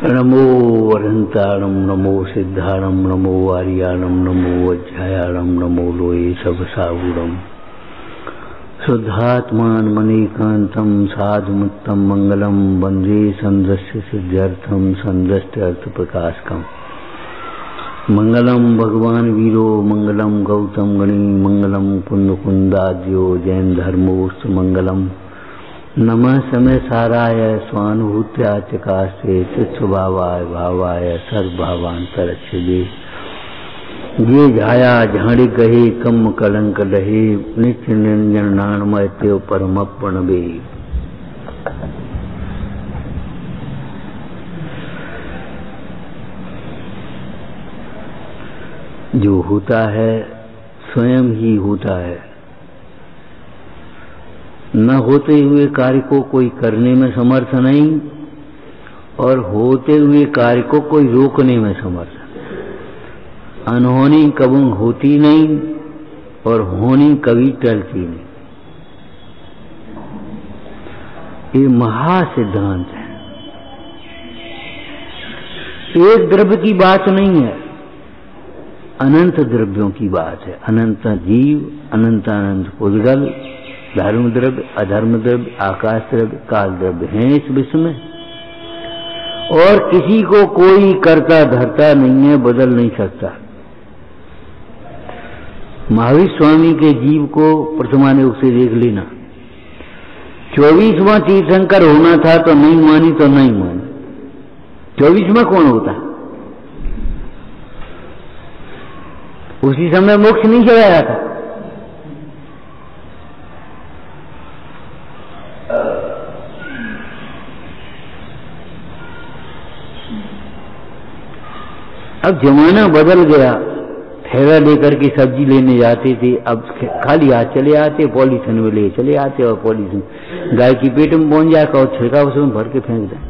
नमो अनंताणम, नमो सिद्धाणम, नमो आर्याणम, नमो अध्यायाणम, नमो लोये सब सागुणम। शुद्धात्मान मणिकांतम साधुमुत्तम मंगलम वंदे संदस्य सिद्ध्यर्थम संदस्य अर्थ प्रकाशकम। मंगलम भगवान वीरो, मंगलम गौतम गणी, मंगलम कुंद कुंदाद्यो जैन धर्मोस्त मंगलम। नमः समय साराय स्वानुभूत्या चकास्ते चित्स्वभावाय भावाय सर्वभावांतरक्षिदे। ये झाया झाड़ी गहे कम कलंक लहे, नित्य निरंजन नानमय तेव परमप्रणवे। जो होता है स्वयं ही होता है, न होते हुए कार्य को कोई करने में समर्थ नहीं और होते हुए कार्य को कोई रोकने में समर्थ नहीं। अनहोनी कभी होती नहीं और होनी कभी टलती नहीं। ये महासिद्धांत है। एक द्रव्य की बात नहीं है, अनंत द्रव्यों की बात है। अनंत जीव, अनंत अनंत पुद्गल, धर्म द्रव्य, अधर्म द्रव्य, आकाश द्रव्य, काल द्रव्य हैं इस विश्व में, और किसी को कोई करता धरता नहीं है, बदल नहीं सकता। महावीर स्वामी के जीव को प्रथमानुग से देख लेना। 24वां तीर्थंकर होना था तो नहीं मानी तो नहीं मानी। 24वां कौन होता? उसी समय मोक्ष नहीं चलाया था। अब जमाना बदल गया। थैला लेकर के सब्जी लेने जाते थे, अब खाली हाथ चले आते, पॉलीथिन में ले चले आते और पॉलीथिन गाय की पेट में पहुंच जाकर और छिड़का उसमें भर के फेंक दें।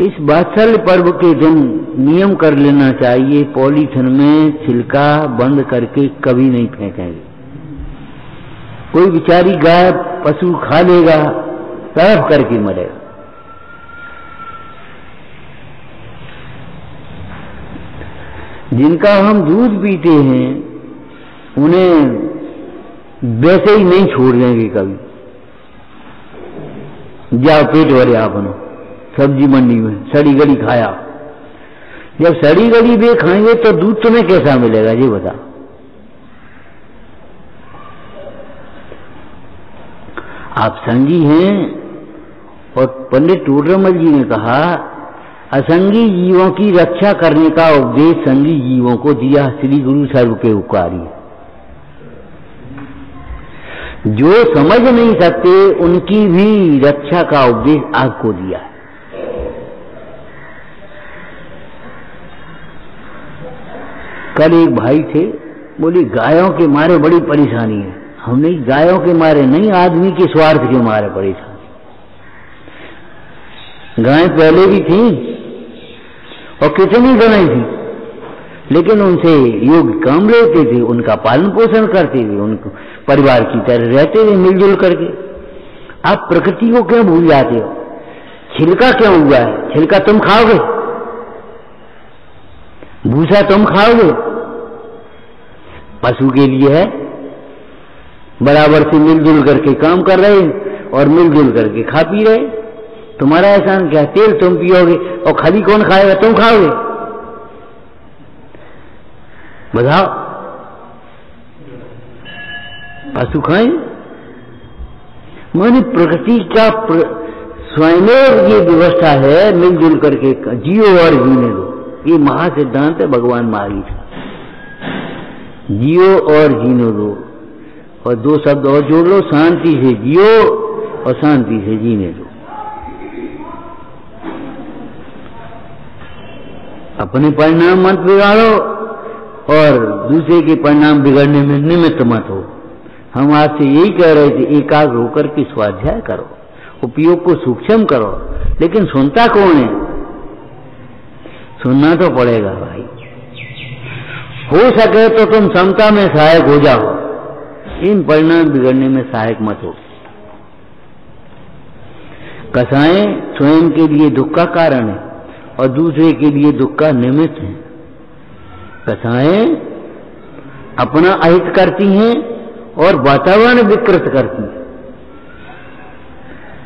इस वात्सल्य पर्व के दिन नियम कर लेना चाहिए, पॉलीथिन में छिलका बंद करके कभी नहीं फेंकेंगे। कोई बेचारी गाय पशु खा लेगा, तड़प करके मरेगा। जिनका हम दूध पीते हैं उन्हें वैसे ही नहीं छोड़ देंगे कभी। जाओ पेट भरे आपने सब्जी मंडी में सड़ी गली खाया। जब सड़ी गली वे खाएंगे तो दूध तुम्हें कैसा मिलेगा जी बता। आप संगी हैं, और पंडित टोडरमल जी ने कहा असंगी जीवों की रक्षा करने का उपदेश संगी जीवों को दिया श्री गुरु सर्व के उपकारी। जो समझ नहीं सकते उनकी भी रक्षा का उपदेश आपको दिया। कल एक भाई थे, बोले गायों के मारे बड़ी परेशानी है। हमने गायों के मारे नहीं, आदमी के स्वार्थ के मारे परेशानी। गाय पहले भी थी और कितनी गायें थी, लेकिन उनसे योग्य काम लेते थे, उनका पालन पोषण करते थे, उनको परिवार की तरह रहते थे मिलजुल करके। आप प्रकृति को क्यों भूल जाते हो? छिलका क्यों हुआ है? छिलका तुम खाओगे, भूसा तुम खाओगे, पशु के लिए है। बराबर से मिलजुल करके काम कर रहे और मिलजुल करके खा पी रहे। तुम्हारा एहसान क्या? तेल तुम पियोगे और खली कौन खाएगा? तुम खाओगे। बताओ, पशु खाएं? माने प्रकृति का स्वयं ये व्यवस्था है, मिलजुल करके जियो और जीने दो। ये महासिद्धांत है भगवान महावीर। जियो और जीने दो, और दो शब्द और जोड़ लो, शांति से जियो और शांति से जीने दो। अपने परिणाम मत बिगाड़ो और दूसरे के परिणाम बिगड़ने में निमित्त मत हो। हम आपसे यही कह रहे थे, एकाग्र होकर के स्वाध्याय करो, उपयोग को सूक्ष्म करो। लेकिन सुनता कौन है? सुनना तो पड़ेगा भाई। हो सके तो तुम समता में सहायक हो जाओ, इन परिणाम बिगड़ने में सहायक मत हो। कसाएं स्वयं के लिए दुख का कारण है और दूसरे के लिए दुख का निमित्त है। कसाएं अपना अहित करती हैं और वातावरण विकृत करती हैं।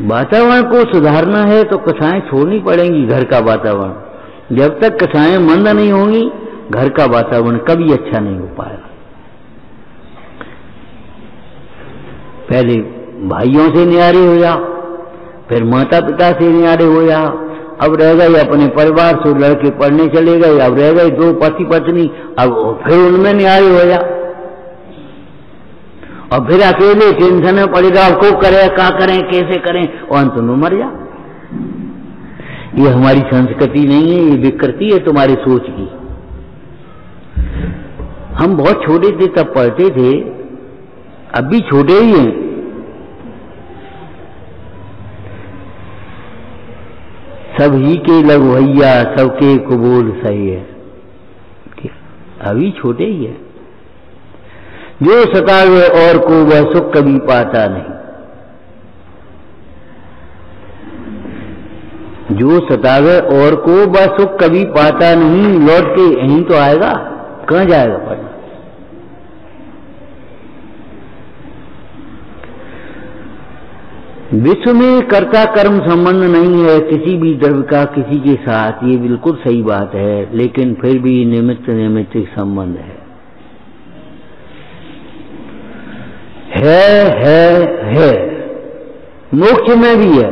वातावरण को सुधारना है तो कसाएं छोड़नी पड़ेंगी। घर का वातावरण जब तक कसाएं मंद नहीं होंगी, घर का वातावरण कभी अच्छा नहीं हो पाएगा। पहले भाइयों से न्यारे हो जाओ, फिर माता पिता से न्यारे हो जाओ, अब रह गए अपने परिवार से, लड़के पढ़ने चले गए, अब रह गए दो पति पत्नी, अब फिर उनमें न्यारे हो जाओ, और फिर अकेले टेंशन में पड़े रहो, को करें, क्या करें, कैसे करें, और अंत में मर जाओ। ये हमारी संस्कृति नहीं है, ये विकृति है तुम्हारी सोच की। हम बहुत छोटे थे तब पढ़ते थे, अब भी छोटे ही हैं। सभी के लघु भैया सबके कबूल सही है, अभी छोटे ही है। जो सतावे और को वह सुख कभी पाता नहीं। जो सतावे और को वह सुख कभी पाता नहीं, लौट के यहीं तो आएगा, कहां जाएगा पढ़ना। विश्व में कर्ता कर्म संबंध नहीं है किसी भी द्रव्य का किसी के साथ, ये बिल्कुल सही बात है, लेकिन फिर भी निमित्त नैमित्तिक संबंध है। मोक्ष में भी है।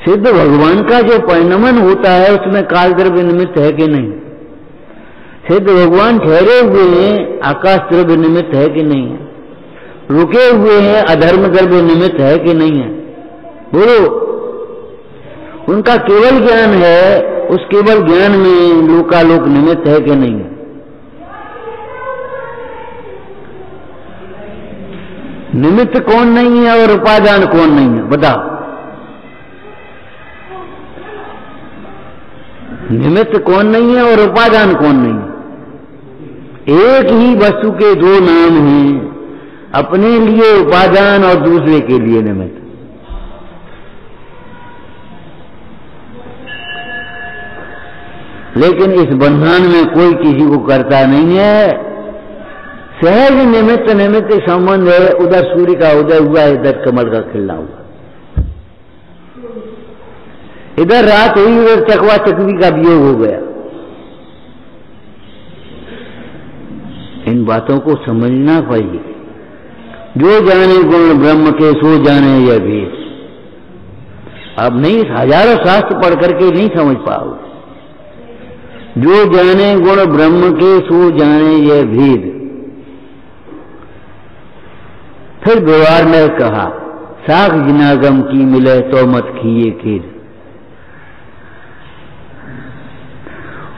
सिद्ध भगवान का जो परिणमन होता है उसमें काल द्रव्य निमित्त है कि नहीं? सिद्ध भगवान ठहरे हुए हैं, आकाश द्रव्य निमित्त है कि नहीं है? रुके हुए हैं, अधर्म द्रव्य निमित्त है कि नहीं है? बोलो। उनका केवल ज्ञान है, उस केवल ज्ञान में लोकालोक निमित्त है कि नहीं है? निमित्त कौन नहीं है और उपादान कौन नहीं है, बताओ। निमित्त कौन नहीं है और उपादान कौन नहीं है? एक ही वस्तु के दो नाम हैं, अपने लिए उपादान और दूसरे के लिए निमित्त। लेकिन इस बंधन में कोई किसी को करता नहीं है। सहज निमित्त निमित्त संबंध है। उधर सूर्य का उदय हुआ, इधर कमल का खिलना हुआ, इधर रात हुई, उधर चकवा चकवी का वियोग हो गया। इन बातों को समझना पड़ेगी। जो जाने गुण ब्रह्म के सो जाने यह भेद। अब नहीं, हजारों शास्त्र पढ़ करके नहीं समझ पाओ। जो जाने गुण ब्रह्म के सो जाने यह भेद। फिर व्यवहार में कहा, साख जिनागम की मिले तो मत खिए खेद।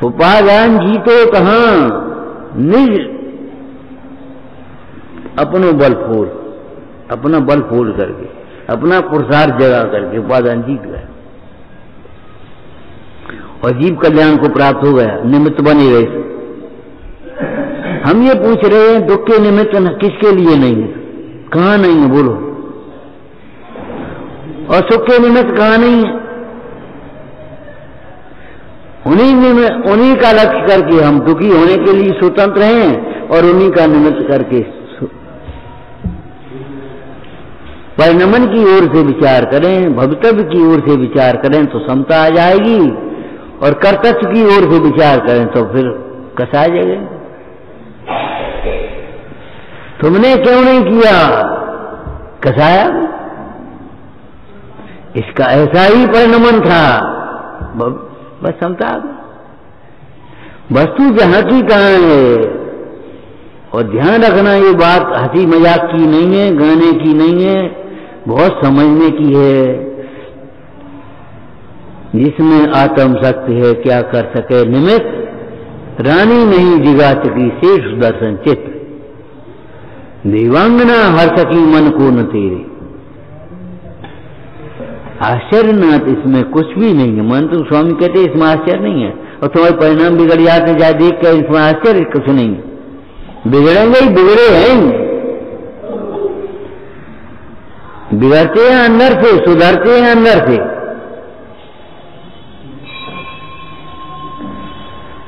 उपादान जीतो कहां, निज अपनो बल फोड़, अपना बल फोड़ करके, अपना पुरुषार्थ जगा करके उपादान जीत गया और जीव कल्याण को प्राप्त हो गया, निमित्त बने रहे। हम ये पूछ रहे हैं दुख के निमित्त किसके लिए नहीं है, कहां नहीं है बोलो? और सुख के निमित्त कहां नहीं है? उन्हीं का लक्ष्य करके हम दुखी होने के लिए स्वतंत्र हैं और उन्हीं का निमित्त करके परिणमन की ओर से विचार करें, भवितव्य की ओर से विचार करें तो समता आ जाएगी, और कर्तव्य की ओर से विचार करें तो फिर कसा जाएगा। तुमने क्यों नहीं किया, कसाया। इसका ऐसा ही परिणमन था, बस समता आ गई। वस्तु जहां की कहां है। और ध्यान रखना, ये बात हंसी मजाक की नहीं है, गाने की नहीं है, बहुत समझने की है। जिसमें आत्म शक्ति है क्या कर सके निमित्त, रानी नहीं जिगा सकी शेष सुदर्शन चित्त। देवांगना हर सकी मन को न तेरे। आश्चर्यनाथ इसमें कुछ भी नहीं है। मन तो स्वामी कहते इसमें आश्चर्य नहीं है, और तुम्हारे परिणाम बिगड़ जाते जाए देख कर, इसमें आश्चर्य कुछ नहीं है। बिगड़ेंगे ही, बिगड़े हैं, बिगड़ते हैं अंदर से, सुधरते हैं अंदर से।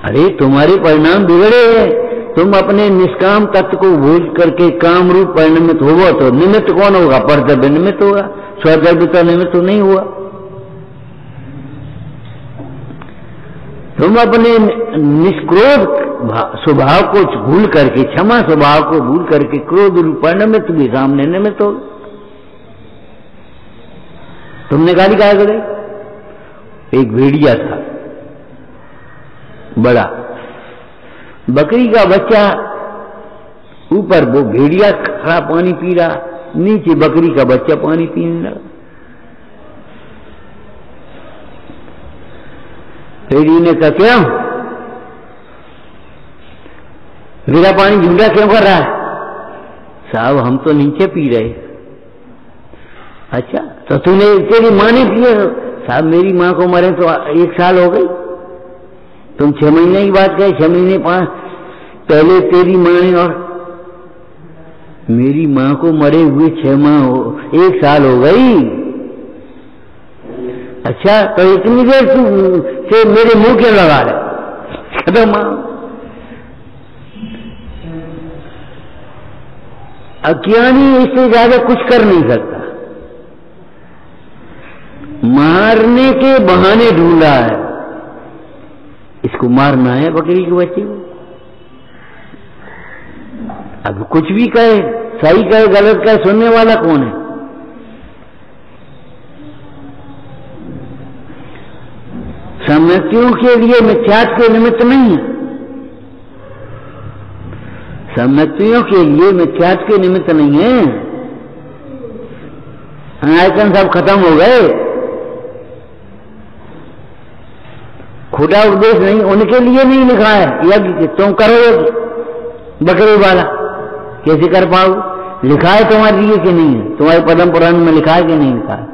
अरे तुम्हारे परिणाम बिगड़े हैं, तुम अपने निष्काम तत्व को भूल करके काम रूप परिणमित होगा तो निमित्त कौन होगा? परद्रव्य निमित्त होगा, स्वद्रव्य तो निमित्त नहीं हुआ। तुम अपने निष्क्रोध स्वभाव को भूल करके, क्षमा स्वभाव को भूल करके क्रोध रूप परिणमित भी सामने निमित्त होगा। तुमने गाली क्या करे? एक भेड़िया था बड़ा, बकरी का बच्चा ऊपर, वो भेड़िया खड़ा पानी पी रहा, नीचे बकरी का बच्चा पानी पीने लगा। भेड़िए ने कहा क्यों मेरा पानी झूठा क्यों कर रहा है? साहब हम तो नीचे पी रहे। अच्छा तो तूने, तेरी माँ ने पिए? साहब मेरी माँ को मरे तो 1 साल हो गई। तुम 6 महीने की बात कहे, 6 महीने 5 पहले तेरी माँ ने, और मेरी माँ को मरे हुए 6 माह हो, 1 साल हो गई। अच्छा तो इतनी देर तू से मेरे मुंह क्यों लगा रहे? खत्म माँ। अज्ञानी इससे ज्यादा कुछ कर नहीं सकता, मारने के बहाने ढूंढ रहा है। इसको मारना है बकरी के बच्चे को। अब कुछ भी कहे, सही कहे गलत कहे, सुनने वाला कौन है? सम्यक्तियों के लिए मिथ्यात्व के निमित्त नहीं है, सम्यक्तियों के लिए मिथ्यात्व के निमित्त नहीं है। आयतन सब खत्म हो गए, खोटा उपदेश नहीं, उनके लिए नहीं लिखा है यज्ञ तुम करो बकरी वाला, कैसे कर पाओ? लिखा है तुम्हारे लिए कि नहीं है? तुम्हारे पद्म पुराण में लिखा है कि नहीं लिखा है?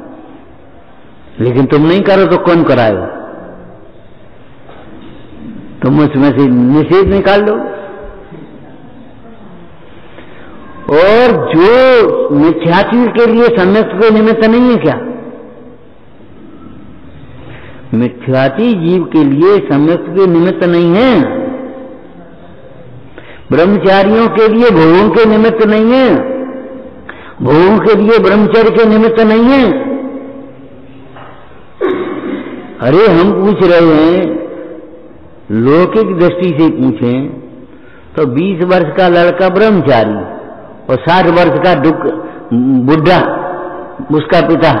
लेकिन तुम नहीं करो तो कौन कराएगा? तुम उसमें से निषेध निकाल लो। और जो मिथ्यात्व के लिए सम्यक्त के निमित्त नहीं है क्या? मिथ्याती जीव के लिए सम्यक्त के निमित्त नहीं है, ब्रह्मचारियों के लिए भोगों के निमित्त नहीं है, भोगों के लिए ब्रह्मचर्य के निमित्त नहीं है। अरे हम पूछ रहे हैं, लौकिक दृष्टि से पूछें तो 20 वर्ष का लड़का ब्रह्मचारी और 60 वर्ष का बुढ़ा उसका पिता,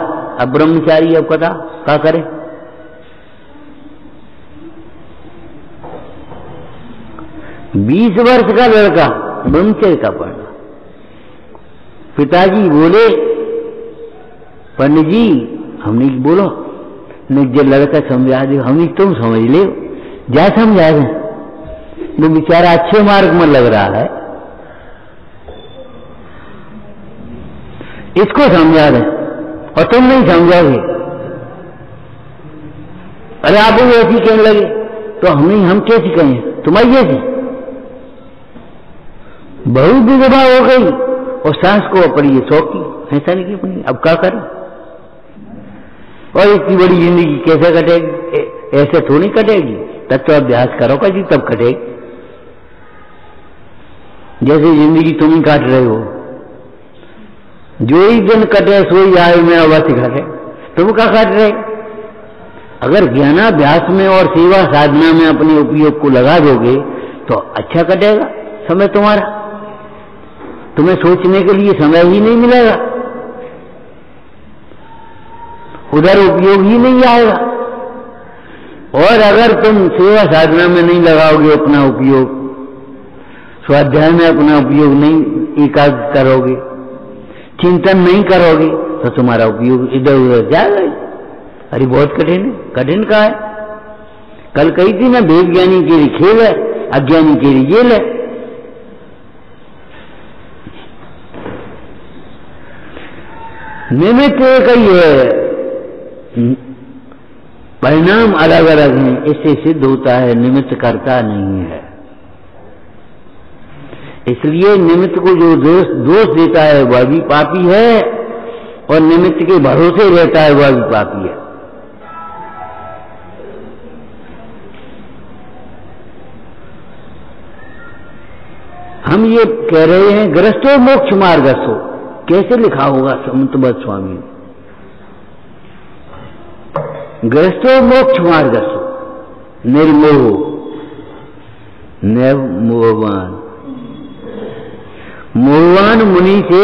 अब ब्रह्मचारी, अब कथा क्या करे? बीस वर्ष का लड़का ब्रह्मचर्य का पढ़ना। पिताजी बोले पंडित जी हमने बोलो जो लड़का समझा दे, हमने तुम समझ ले, जा समझा दे, वो बेचारा अच्छे मार्ग में लग रहा है, इसको समझा दे और तुम नहीं समझाओगे। अरे आप ऐसी कहने लगे तो हम कैसी कहें? तुम्हारी जैसी बहुत विधवा हो गई और सास को पड़ी है शौकी, ऐसा नहीं कि अपनी, अब क्या करें? और इतनी बड़ी जिंदगी कैसे कटेगी? ऐसे थोड़ी कटेगी, तब तो अभ्यास करोगा जी तब कटेगी। जैसे जिंदगी तुम ही काट रहे हो, जो ही दिन कटे सोई आयु में अवश्य घटे, तुम क्या काट रहे? अगर ज्ञानाभ्यास में और सेवा साधना में अपने उपयोग को लगा दोगे तो अच्छा कटेगा समय तुम्हारा। तुम्हें सोचने के लिए समय ही नहीं मिलेगा, उधर उपयोग ही नहीं आएगा। और अगर तुम सेवा साधना में नहीं लगाओगे अपना उपयोग, स्वाध्याय में अपना उपयोग नहीं एकाग्र करोगे, चिंतन नहीं करोगे, तो तुम्हारा उपयोग इधर उधर जाएगा। अरे बहुत कठिन है, कठिन का है। कल कही थी ना, वेद ज्ञानी के लिए खेल है, अज्ञानी के लिए जेल है। निमित्त एक ही है, परिणाम अलग अलग हैं, इससे सिद्ध होता है निमित्त करता नहीं है। इसलिए निमित्त को जो दोष देता है वह भी पापी है, और निमित्त के भरोसे रहता है वह भी पापी है। हम ये कह रहे हैं ग्रस्तो मोक्ष मार्गस्थो, कैसे लिखा होगा समन्तबद्ध स्वामी ने, ग्रस्तो मोक्ष मार्गस्थो निर्मोह नैव मोहवान। मोहवान मुनि से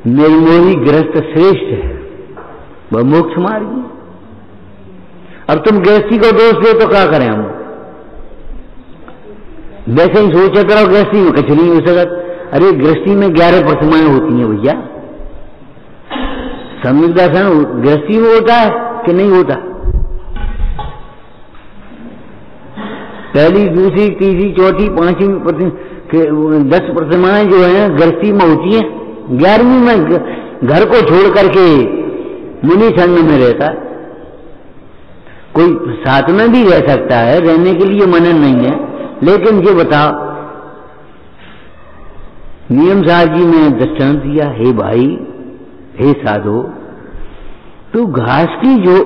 निर्मोही ग्रस्त श्रेष्ठ है, वह मोक्ष मार्गी। अब तुम गृहस्थी को दोष दे तो क्या करें हम? वैसे ही सोचते रहो गृहस्थी में कुछ नहीं हो सकता। अरे गृहस्थी में 11 प्रतिमाएं होती हैं भैया, सम्यक दर्शन गृहस्थी में होता है कि नहीं होता? पहली, दूसरी, तीसरी, चौथी, पांचवी 10 प्रतिमाएं जो है गृहस्थी में होती हैं। 11वीं में घर को छोड़ करके मुनि संग में रहता है। कोई साथ में भी रह सकता है, रहने के लिए मना नहीं है, लेकिन ये बताओ, नियम साहब जी ने दृष्टांत दिया, हे भाई, हे साधो, तू घास की जो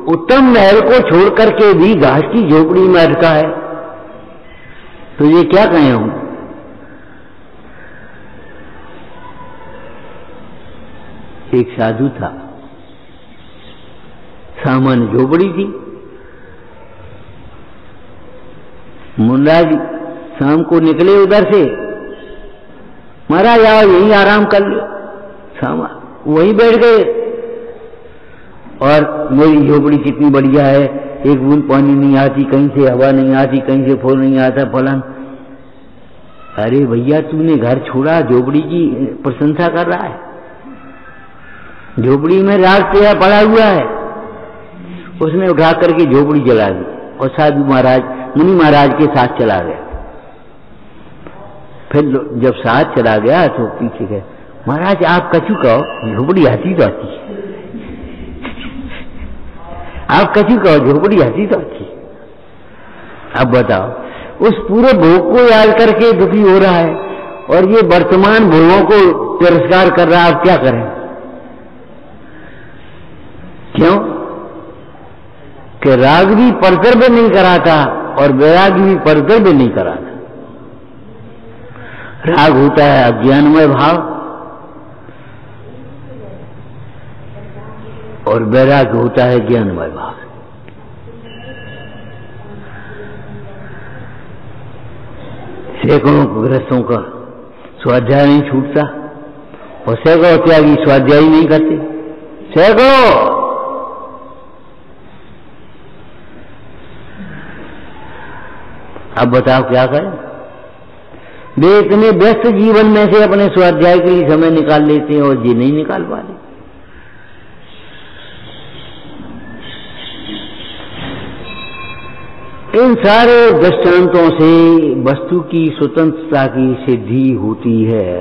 उत्तम महल को छोड़ करके भी घास की झोपड़ी में अटका है, तो ये क्या कहें हम? एक साधु था, सामान्य झोपड़ी थी। मुंडा जी शाम को निकले उधर से, महाराज आओ यहीं आराम कर लो, सामा वहीं बैठ गए। और मेरी झोपड़ी कितनी बढ़िया है, एक बूंद पानी नहीं आती, कहीं से हवा नहीं आती, कहीं से फूल नहीं आता, फलन। अरे भैया तूने घर छोड़ा, झोपड़ी की प्रशंसा कर रहा है। झोपड़ी में राग तेरा पड़ा हुआ है। उसने उठा करके झोपड़ी जला दी और साधु महाराज, मुनि महाराज के साथ चला गया। फिर जब साथ चला गया तो पीछे गए, महाराज आप कछु कहो, झोपड़ी हंसी तो आती है। आप कछु कहो, झोपड़ी हंसी तो आती है। अब बताओ, उस पूरे भोग को याद करके दुखी हो रहा है और ये वर्तमान भोगों को तिरस्कार कर रहा है। अब क्या करें? क्यों कि राग भी परतर भी नहीं कराता और वैराग भी परतर भी नहीं कराता। राग होता है अज्ञानमय भाव और वैराग होता है ज्ञानमय भाव। सैकड़ों गृहस्थों का स्वाध्याय नहीं छूटता और सैकड़ों त्यागी स्वाध्याय ही नहीं करते। सैकड़ों। अब बताओ क्या करें? वे इतने व्यस्त जीवन में से अपने स्वाध्याय के लिए समय निकाल लेते हैं और ये नहीं निकाल पा रहे। इन सारे दृष्टांतों से वस्तु की स्वतंत्रता की सिद्धि होती है।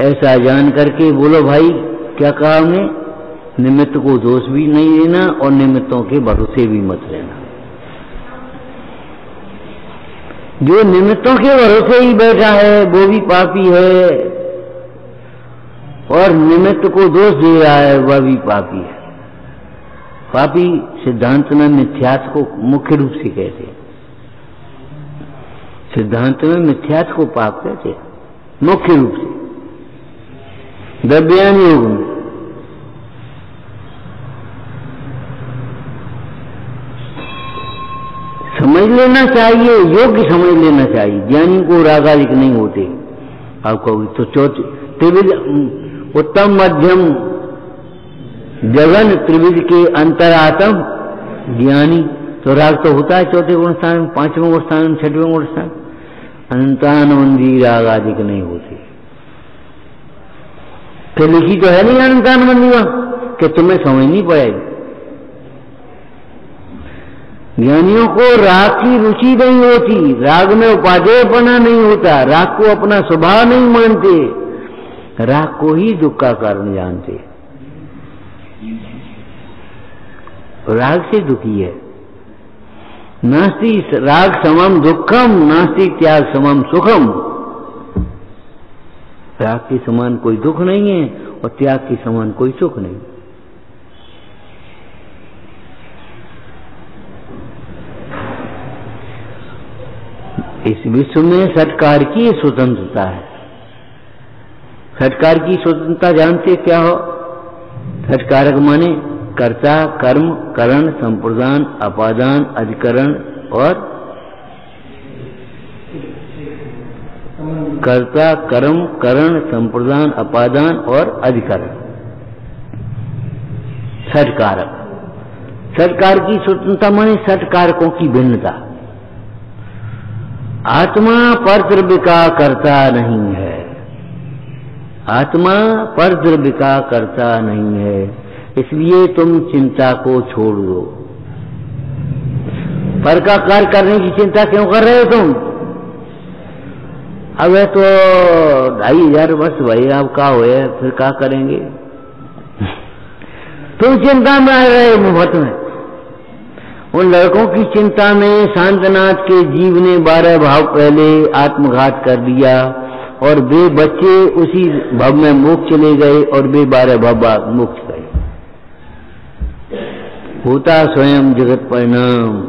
ऐसा जान करके बोलो भाई, क्या कहा हमने? निमित्त को दोष भी नहीं देना और निमित्तों के भरोसे भी मत रहना। जो निमित्तों के भरोसे ही बैठा है वो भी पापी है और निमित्त को दोष दे रहा है वह भी पापी है। पापी सिद्धांत में मिथ्यात्व को मुख्य रूप से कहते हैं। सिद्धांत में मिथ्यात्व को पाप कहते हैं मुख्य रूप से। द्रव्यान योग में समझ लेना चाहिए, योग्य समझ लेना चाहिए। ज्ञानी को रागादिक नहीं होते। आप कहोगे तो चौथे त्रिविध उत्तम मध्यम जगन त्रिविध के अंतरात्म ज्ञानी, तो राग तो होता है चौथे गुण स्थान में, 5वें गुण स्थान में, 6वें गुण स्थान। अनंतानवंदी रागादिक नहीं होते। तो लिखी तो है नहीं अनंतानवंदी वहां कि तुम्हें समझ नहीं पड़ेगी। ज्ञानियों को राग की रुचि नहीं होती, राग में उपादेयपना नहीं होता, राग को अपना स्वभाव नहीं मानते, राग को ही दुख का कारण जानते। राग से दुखी है। नास्ति राग समम दुखम, नास्ति त्याग समम सुखम। त्याग के समान कोई दुख नहीं है और त्याग के समान कोई सुख नहीं। इस विश्व में षटकार की स्वतंत्रता है। षटकार की स्वतंत्रता जानते क्या हो? षटकारक माने कर्ता, कर्म, करण, संप्रदान, अपादान, अधिकरण और कर्ता, कर्म, करण, संप्रदान, अपादान और अधिकरण। षटकारक। षटकार की स्वतंत्रता माने षटकारकों की भिन्नता। आत्मा परद्रव्य का कर्ता नहीं है। आत्मा परद्रव्य का कर्ता नहीं है, इसलिए तुम चिंता को छोड़ दो। पर का कार्य करने की चिंता क्यों कर रहे हो तुम? अब है तो 2500 वर्ष भाई, अब क्या हुए, फिर क्या करेंगे? तुम चिंता में आ रहे हो मुफ्त में। उन लड़कों की चिंता में शांतनाथ के जीव ने 12 भाव पहले आत्मघात कर दिया और वे बच्चे उसी भव में मोक्ष चले गए और वे 12 भव मोक्ष गए। होता स्वयं जगत परिणाम।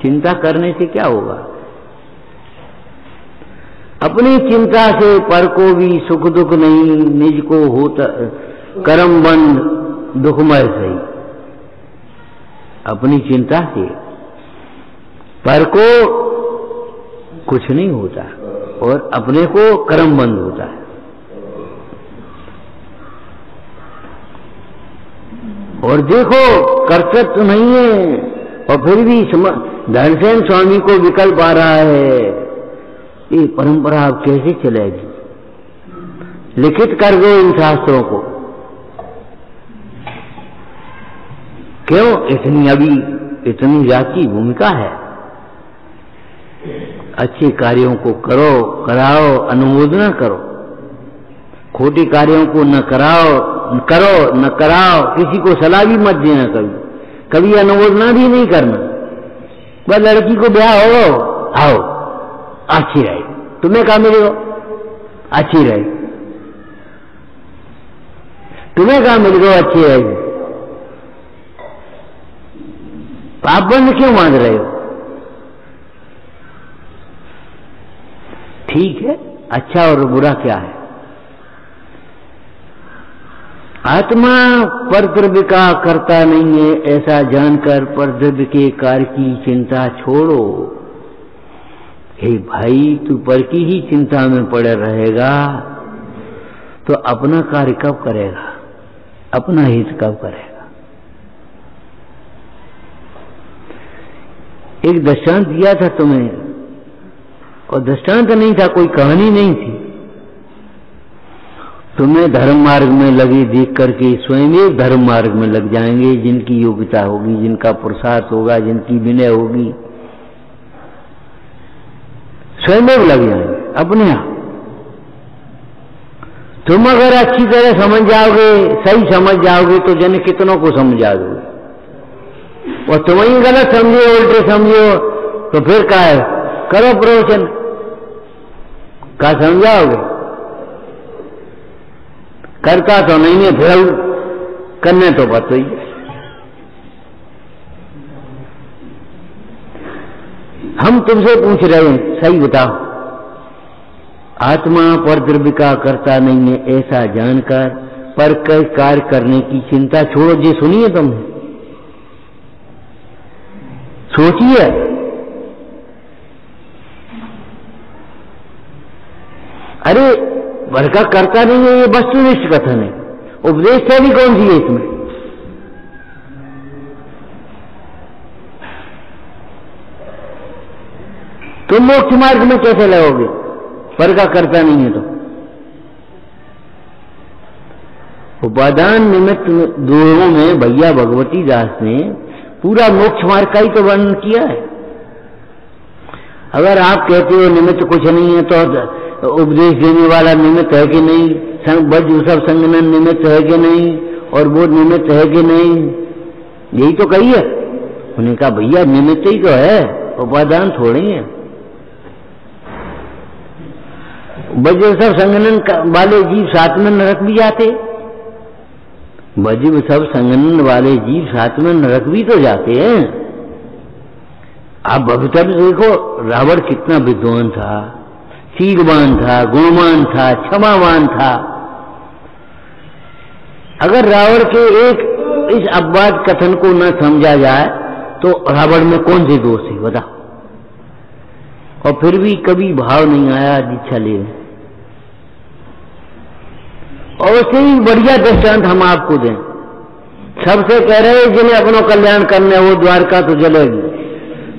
चिंता करने से क्या होगा? अपनी चिंता से पर को भी सुख दुख नहीं, निज को होता कर्म बंद दुखमय सही। अपनी चिंता से पर को कुछ नहीं होता और अपने को कर्म बंद होता है। और देखो कर्तव्य नहीं है और फिर भी धनसेन स्वामी को विकल्प आ रहा है। ये परंपरा अब कैसे चलेगी? लिखित कर दो इन शास्त्रों को। क्यों इतनी जाति भूमिका है? अच्छे कार्यों को करो, कराओ, अनुमोदना करो। खोटे कार्यों को न करो न कराओ। किसी को सलाह भी मत देना, कभी अनुमोदना भी नहीं करना। बस लड़की को ब्याह हो, आओ, अच्छी रहे, तुम्हें क्या मिलेगा? अच्छी रहे, तुम्हें क्या मिलेगा? अच्छी रहेगी। पाप बंद क्यों मान रहे हो? ठीक है, अच्छा और बुरा क्या है? आत्मा परद्रव्य का करता नहीं है, ऐसा जानकर परद्रव्य के कार्य की चिंता छोड़ो। हे भाई, तू पर की ही चिंता में पड़े रहेगा तो अपना कार्य कब करेगा? अपना हित कब करेगा? एक दृष्टांत दिया था तुम्हें, और दृष्टांत नहीं था, कोई कहानी नहीं थी। तुम्हें धर्म मार्ग में लगे देख करके स्वयं एक धर्म मार्ग में लग जाएंगे। जिनकी योग्यता होगी, जिनका पुरुषार्थ होगा, जिनकी विनय होगी, स्वयं लग जाएंगे अपने आप। तुम अगर अच्छी तरह समझ जाओगे, सही समझ जाओगे तो जन कितनों को समझा दोगे। और तुम ही गलत समझो, उल्टे समझो तो फिर क्या है? करो प्रवचन, क्या समझाओगे? करता तो नहीं है, फिर करने तो बात ही। हम तुमसे पूछ रहे हैं, सही बताओ। आत्मा परद्रव्य का करता नहीं है, ऐसा जानकर पर कई कार्य करने की चिंता छोड़ो। जी सुनिए, तुमने सोचिए। अरे पर का करता नहीं है, ये वस्तुनिष्ठ कथन है। उपदेश से भी कौन सी है इसमें? तुम मोक्ष मार्ग में कैसे लगोगे? पर का करता नहीं है तो। उपादान निमित्त दोहों में भैया भगवती दास ने पूरा मोक्ष मार्ग का ही तो वर्णन किया है। अगर आप कहते हो निमित्त कुछ नहीं है तो उपदेश देने वाला निमित्त है कि नहीं, सब संगठन निमित्त है कि नहीं, और वो निमित्त है कि नहीं, यही तो कही है। उन्होंने कहा भैया निमित्त ही तो है, उपादान थोड़े ही है। वज्र सब संगनन वाले जीव साथ में नरक भी जाते, वज्र सब संगनन वाले जीव साथ में नरक भी तो जाते हैं। आप भविष्य देखो, रावण कितना विद्वान था, शीलवान था, गुणवान था, क्षमावान था। अगर रावण के एक इस अपवाद कथन को न समझा जाए तो रावण में कौन से दोष है बता। और फिर भी कभी भाव नहीं आया दीक्षा ले। और उससे ही बढ़िया दृष्टांत हम आपको दें। सबसे कह रहे जिन्हें अपना कल्याण करना है वो द्वारका तो जलेगी,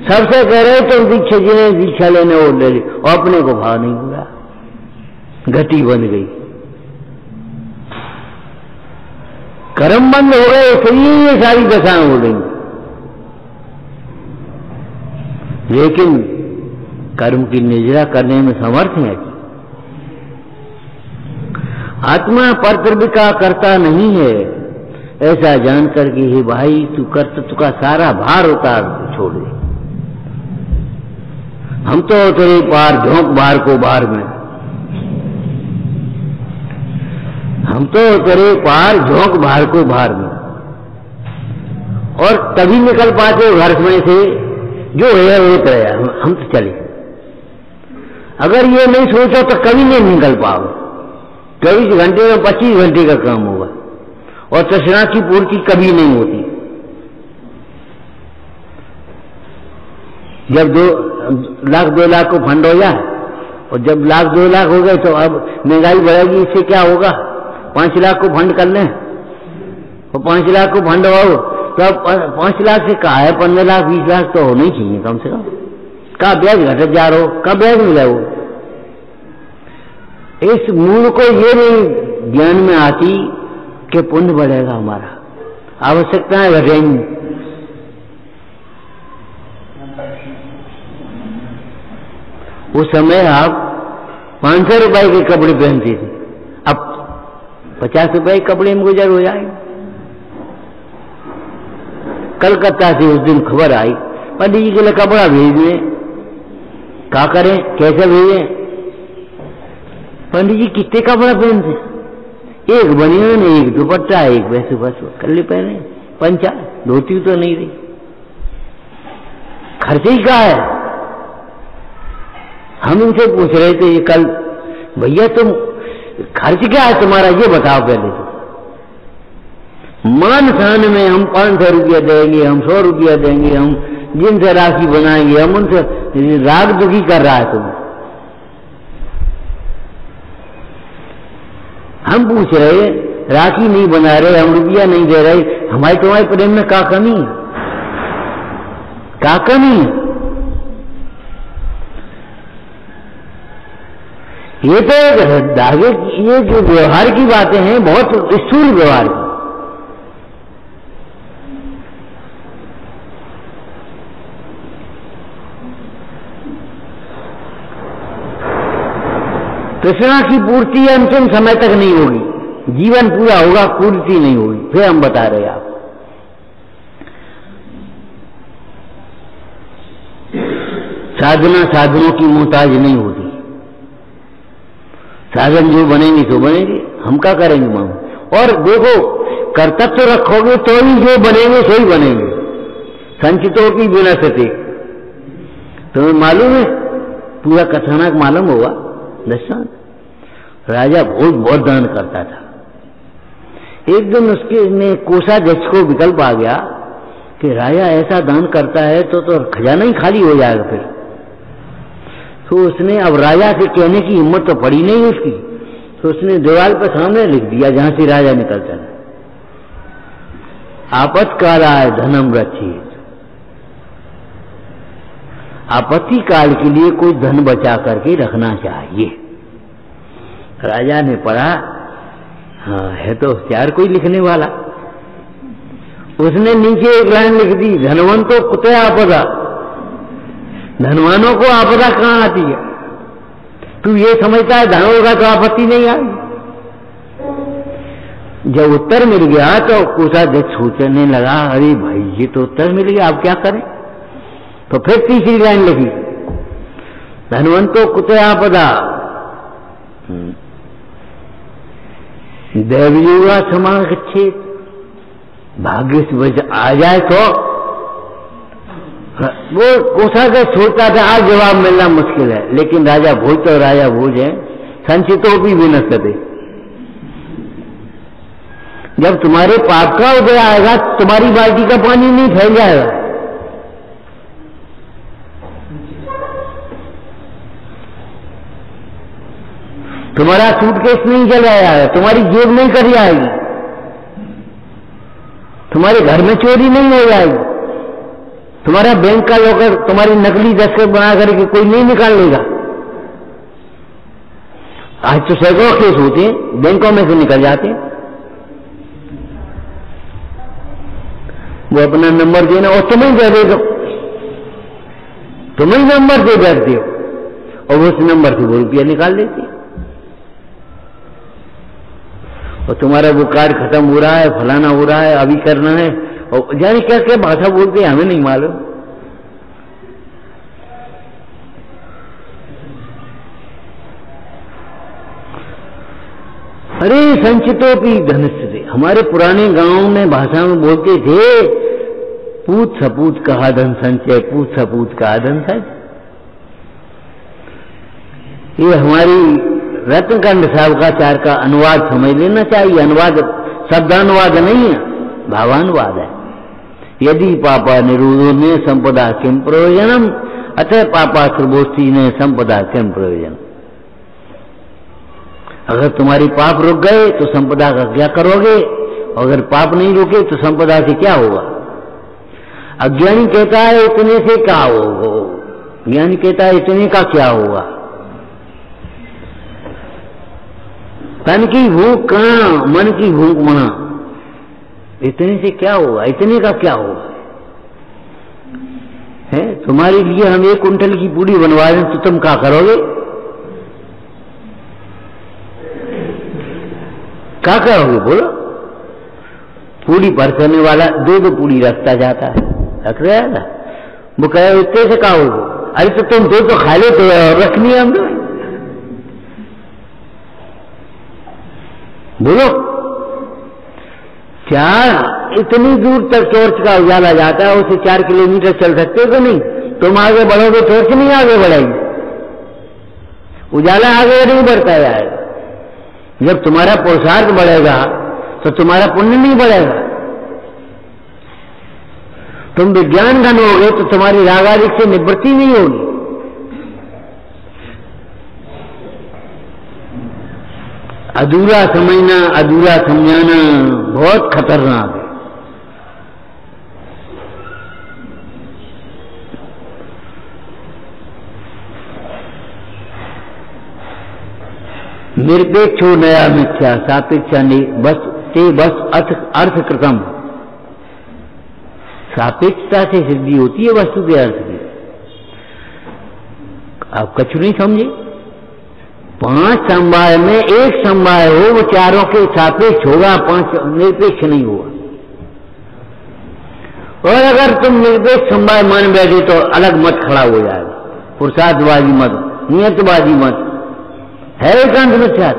सबसे कह रहे तुम दीक्षा जिन्हें दीक्षा लेने वो ले ली, और अपने को भाव नहीं हुआ, घटी बन गई, कर्म बंद हो गए, इसलिए ये सारी दशाएं हो गई। लेकिन कर्म की निजरा करने में समर्थ है कि आत्मा परद्रव्य का करता नहीं है, ऐसा जानकर कि हे भाई तू कर्तृत्व का सारा भार उतार छोड़ दे। हम तो तेरे पार झोंक बार को बार में, हम तो तेरे पार झोंक बार को बार में, और तभी निकल पाते हो घर में से जो है वो तो हम तो चले। अगर ये नहीं सोचो तो कभी नहीं निकल पाओ। 24 घंटे में 25 घंटे का काम होगा, और तृष्णा की पूर्ति कभी नहीं होती। जब 2 लाख 2 लाख को फंड हो जाए, और जब 1 लाख 2 लाख हो गए तो अब महंगाई बढ़ेगी, इससे क्या होगा? 5 लाख को फंड कर लें, और 5 लाख को फंड हो तो अब 5 लाख से कहा है 15 लाख 20 लाख तो होना ही चाहिए कम से कम। का ब्याज घटत जा रहा हो, का ब्याज मिला वो। इस मूल को ये नहीं ज्ञान में आती कि पुण्य बढ़ेगा हमारा, आवश्यकताएं घटेंगी। उस समय आप 500 रुपए के कपड़े पहनते थे, अब 50 रुपए के कपड़े में गुजर हो जाएंगे। कलकत्ता से उस दिन खबर आई पंडित जी के लिए कपड़ा भेज दें, क्या करें कैसे भेजें? पंडित जी कितने कपड़ा पहनते? एक बनियान, एक दुपट्टा, एक वैसे बस कल्ले पहने, पंचा धोती तो नहीं रही। खर्चे ही क्या है? हम इनसे पूछ रहे थे कल, भैया तुम खर्च क्या है तुम्हारा ये बताओ पहले तो। मान सान में हम 500 रुपया देंगे, हम 100 रुपया देंगे, हम जिनसे राशि बनाएंगे, हम उनसे राग दुखी कर रहा है तुम। हम पूछ रहे राखी नहीं बना रहे, हम रुपया नहीं दे रहे, हमारी तुम्हारे प्रेम में क्या कमी है? क्या कमी है? ये तो धागे, ये जो व्यवहार की बातें हैं बहुत स्थूल व्यवहार की। तृष्णा की पूर्ति अंतिम समय तक नहीं होगी, जीवन पूरा होगा, पूर्ति नहीं होगी। फिर हम बता रहे आप साधना साधनों की मोहताज नहीं होती। साधन जो बनेंगे तो बनेंगे, हम क्या करेंगे मामू। और देखो कर्तव्य रखोगे तो ही जो बनेंगे सही बनेंगे। संचितों की बिना सते, तुम्हें मालूम है पूरा कथानक मालूम होगा। दशान राजा बहुत दान करता था। एक दिन उसके ने कोषाध्यक्ष को विकल्प आ गया कि राजा ऐसा दान करता है तो खजाना ही खाली हो जाएगा फिर। तो उसने अब राजा से कहने की हिम्मत तो पड़ी नहीं उसकी, तो उसने दीवार पर सामने लिख दिया जहां से राजा निकलता है, आपत्कालाय धनम रक्षित। आपत्ति काल के लिए कोई धन बचा करके रखना चाहिए। राजा ने पढ़ा, हाँ है तो होशियार कोई लिखने वाला। उसने नीचे एक लाइन लिख दी, धनवंतो कुते आपदा। धनवानों को आपदा कहां आती है? तू ये समझता है धन होगा तो आपत्ति नहीं आई। जब उत्तर मिल गया तो कोषाध्यक्ष सोचने लगा, अरे भाई ये तो उत्तर मिल गया, अब क्या करें? तो फिर तीसरी लाइन लिखी, धनवंतो कुते आपदा दैवयोगा समागच्छेत, भाग्य से वजह आ जाए तो वो कोसा के सोचता था आज जवाब मिलना मुश्किल है, लेकिन राजा भोज तो राजा भोज है, संचितो भी विनश्यते। जब तुम्हारे पाप का उदय आएगा तुम्हारी बाल्टी का पानी नहीं फैल जाएगा। तुम्हारा सूटकेस नहीं चल जाएगा, तुम्हारी जेब नहीं कर जाएगी, तुम्हारे घर में चोरी नहीं हो जाएगी, तुम्हारा बैंक का लॉकर तुम्हारी नकली दस्तखत बना करके कोई नहीं निकाल लेगा। आज तो सैकड़ों केस होते हैं, बैंकों में से निकल जाते हैं। वो अपना नंबर देना और तुम्हें दे देगा, तुम्हें नंबर दे बैठते हो और उस नंबर से वो रुपया निकाल लेते हैं। और तुम्हारा वो कार्ड खत्म हो रहा है, फलाना हो रहा है, अभी करना है, और जाने क्या क्या भाषा बोलते हैं हमें नहीं मालूम। अरे संचितोपि धनस्य, हमारे पुराने गांव में भाषा में बोलते थे पूत सपूत कहा धन संचय, पूत सपूत कहा धन संचय। ये हमारी रत्नकांड साहबकाचार्य का अनुवाद समझ लेना चाहिए। अनुवाद शब्दानुवाद नहीं है, भावानुवाद है। यदि पापा निरोधो ने संपदा किम प्रयोजनम, अतः पापा सर्वोस्ती ने संपदा किम प्रयोजन। अगर तुम्हारी पाप रुक गए तो संपदा का क्या करोगे, अगर पाप नहीं रुके तो संपदा से क्या होगा। अज्ञानी कहता है इतने से क्या होगा, ज्ञानी कहता है इतने का क्या होगा। तन की भूख कहाँ, मन की भूख मना, इतने से क्या होगा, इतने का क्या होगा है। तुम्हारे लिए हम 1 कुंटल की पूरी बनवा दें तो तुम क्या करोगे, क्या करोगे बोलो। पूरी परसने वाला 2 पूरी रखता जाता है, रख रहा है ना, वो कहे इतने से क्या होगा। अरे तो तुम 2 तो खा लेते हो और रखनी है हम लोग, बोलो। क्या इतनी दूर तक टॉर्च का उजाला जाता है, उसे 4 किलोमीटर चल सकते हो कि नहीं। तुम आगे बढ़ोगे टॉर्च नहीं आगे बढ़ेगी, उजाला आगे नहीं बढ़ता जाएगा। जब तुम्हारा पुरुषार्थ बढ़ेगा तो तुम्हारा पुण्य नहीं बढ़ेगा। तुम विज्ञान घन होगे तो तुम्हारी रागादिक से निवृत्ति नहीं होगी। अधूरा समझना, अधूरा समझाना बहुत खतरनाक है। निरपेक्षो नया मिथ्या सापेक्षा बस ते बस अर्थ कृतम। सापेक्षता से सिद्धि होती है वस्तु के अर्थ की। आप कछु नहीं समझे। 5 समवाय में 1 समवाय हो वो चारों के सापेक्ष होगा, 5 निरपेक्ष नहीं होगा। और अगर तुम निरपेक्ष समवाय मान बैठे तो अलग मत खड़ा हो जाएगा, पुरुषार्थवादी मत, नियतवादी मत है एकांत मिथ्या।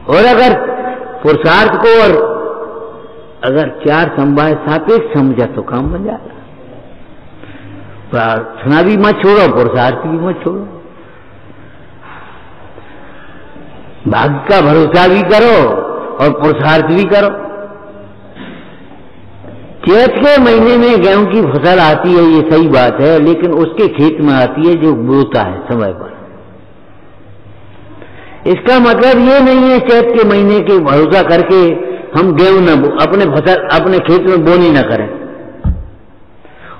और अगर पुरुषार्थ को और अगर 4 समवाय सापेक्ष समझा तो काम बन जाएगा। प्रार्थना भी मत छोड़ो, पुरुषार्थ भी मत छोड़ो, भाग्य का भरोसा भी करो और पुरुषार्थ भी करो। चैत के महीने में गेहूं की फसल आती है, ये सही बात है, लेकिन उसके खेत में आती है जो बोता है समय पर। इसका मतलब ये नहीं है चैत के महीने के भरोसा करके हम गेहूं न अपने फसल अपने खेत में बोनी न करें।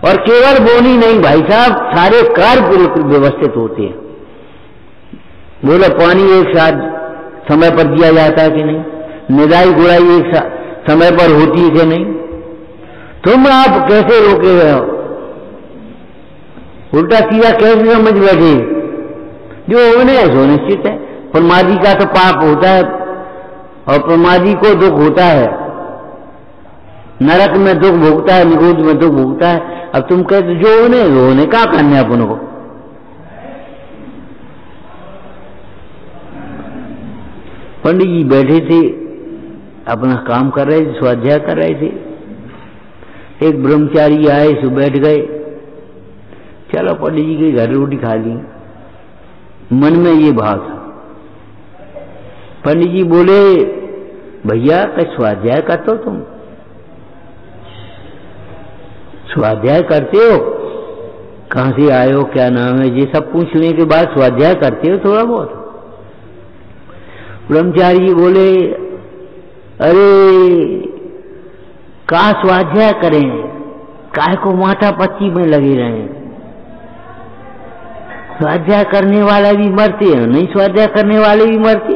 और केवल बोनी नहीं भाई साहब, सारे कार्य व्यवस्थित होते हैं। बोलो पानी एक साथ समय पर दिया जाता है कि नहीं, निदाई गुड़ाई एक साथ समय पर होती है कि नहीं। तुम आप कैसे रोके हुए हो, उल्टा सीधा कैसे समझ बैठे, जो होने है सो निश्चित है। प्रमादी का तो पाप होता है और प्रमादी को दुख होता है, नरक में दुख भोगता है, निगोद में दुख भोगता है। अब तुम कहते जो होने क्या करने अपन को। पंडित जी बैठे थे, अपना काम कर रहे थे, स्वाध्याय कर रहे थे। एक ब्रह्मचारी आए, सो बैठ गए। चलो पंडित जी के घर रोटी खा ली। मन में ये भाव था। पंडित जी बोले, भैया क्या स्वाध्याय करते हो तुम? स्वाध्याय करते हो? कहां से आए हो, क्या नाम है, ये सब पूछने के बाद स्वाध्याय करते हो थोड़ा बहुत? ब्रह्मचारी जी बोले, अरे का स्वाध्याय करें, काहे को माथा पच्ची में लगे रहे। स्वाध्याय करने वाला भी मरते हैं, नहीं स्वाध्याय करने वाले भी मरते।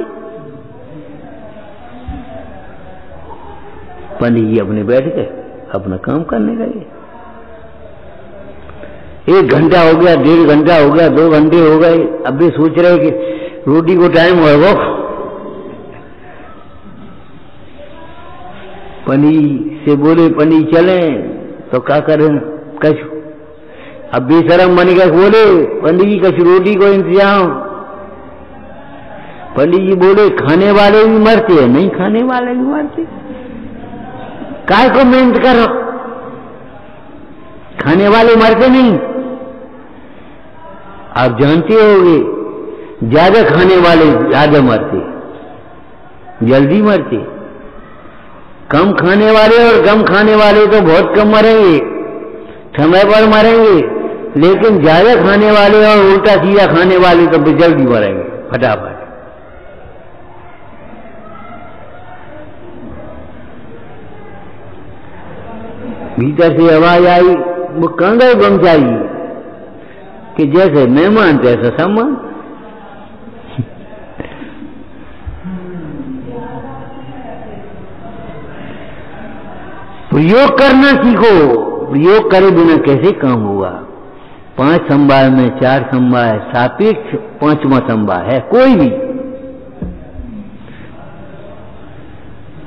पंडित जी अपने बैठ गए, अपना काम करने लगे। 1 घंटा हो गया, 1.5 घंटा हो गया, 2 घंटे हो गए। अब भी सोच रहे कि रोटी को टाइम होगा। पंडित से बोले, पंडित चले तो क्या करें, कछु। अब बेशरम बन गए, बोले पंडित जी कछु रोटी को इंतजाम। पंडित जी बोले, खाने वाले भी मरते हैं, नहीं खाने वाले भी मरते, काय को मेहनत करो, खाने वाले मरते नहीं। आप जानते होंगे, ज्यादा खाने वाले ज्यादा मरते, जल्दी मरते। कम खाने वाले और कम खाने वाले तो बहुत कम मरेंगे, समय पर मरेंगे, लेकिन ज्यादा खाने वाले और उल्टा सीधा खाने वाले तो जल्दी मरेंगे, फटाफट। भीतर से आवाज आई, वो कहां गए ब्रह्मचारी, कि जैसे मेहमान तैसा सम्मान। प्रयोग करना सीखो, प्रयोग करे बिना कैसे काम होगा। 5 संवाय में 4 संवाय सापेक्ष 5वां संवाय है। कोई भी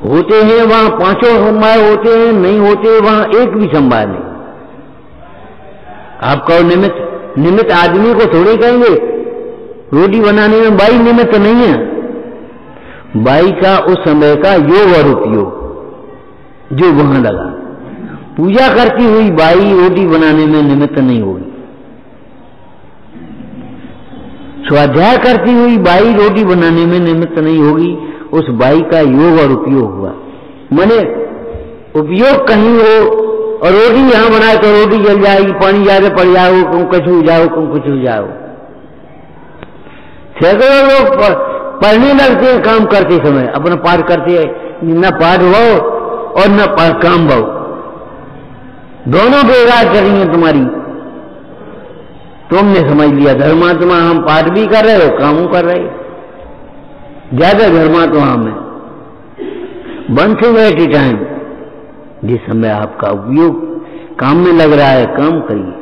होते हैं वहां 5 संवाय होते हैं, नहीं होते वहां एक भी संवाय नहीं। आप कहो निमित्त आदमी को थोड़े कहेंगे, रोटी बनाने में बाई निमित्त नहीं है। बाई का उस समय का योग और उपयोग जो वहां लगा। पूजा करती हुई बाई रोटी बनाने में निमित्त नहीं होगी। स्वाध्याय करती हुई बाई रोटी बनाने में निमित्त नहीं होगी। उस बाई का योग और उपयोग हुआ। माने उपयोग कहीं हो और रोटी यहां बनाए तो रोटी जल जाएगी, पानी ज्यादा पड़ जाओ, तुम कुछ हो जाओ, तुम कुछ हो जाओ। सैकड़ों लोग पढ़ने लगते हैं काम करते समय, अपना पाठ करते हैं, न पाठ हो और न काम भाव, दोनों बेकार करेंगे तुम्हारी। तुमने समझ लिया धर्मात्मा हम पाठ भी कर रहे हो, काम कर रहे हो, ज्यादा धर्मात्मा हमें। One thing at A time, जिस समय आपका उपयोग काम में लग रहा है काम करिए,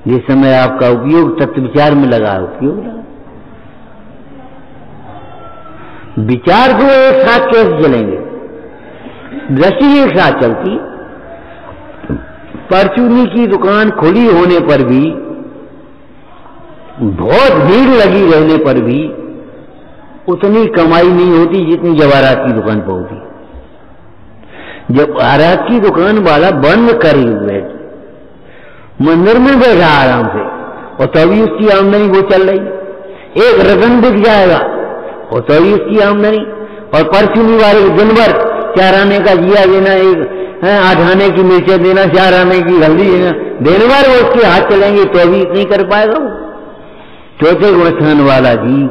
जिस समय आपका उपयोग तत्व विचार में लगा है उपयोग लगा। विचार को एक साथ कैसे चलेंगे, दृष्टि एक साथ चलती। परचूनी की दुकान खुली होने पर भी, बहुत भीड़ लगी रहने पर भी उतनी कमाई नहीं होती जितनी जवाहरात की दुकान पर होती। जब जवाहरात की दुकान वाला बंद करे बैठ मंदिर में बैठा आराम से, और तभी उसकी आमदनी वो चल रही। एक रतन बिक जाएगा और तभी उसकी आमदनी। और परचूनी वाले दिन भर 4 आने का जिया देना, 8 आने की मिर्चें देना, 4 आने की हल्दी देना, दिन भर वो उसके हाथ चलेंगे तो भी नहीं कर पाएगा वो। चौथे गुणस्थान वाला जीव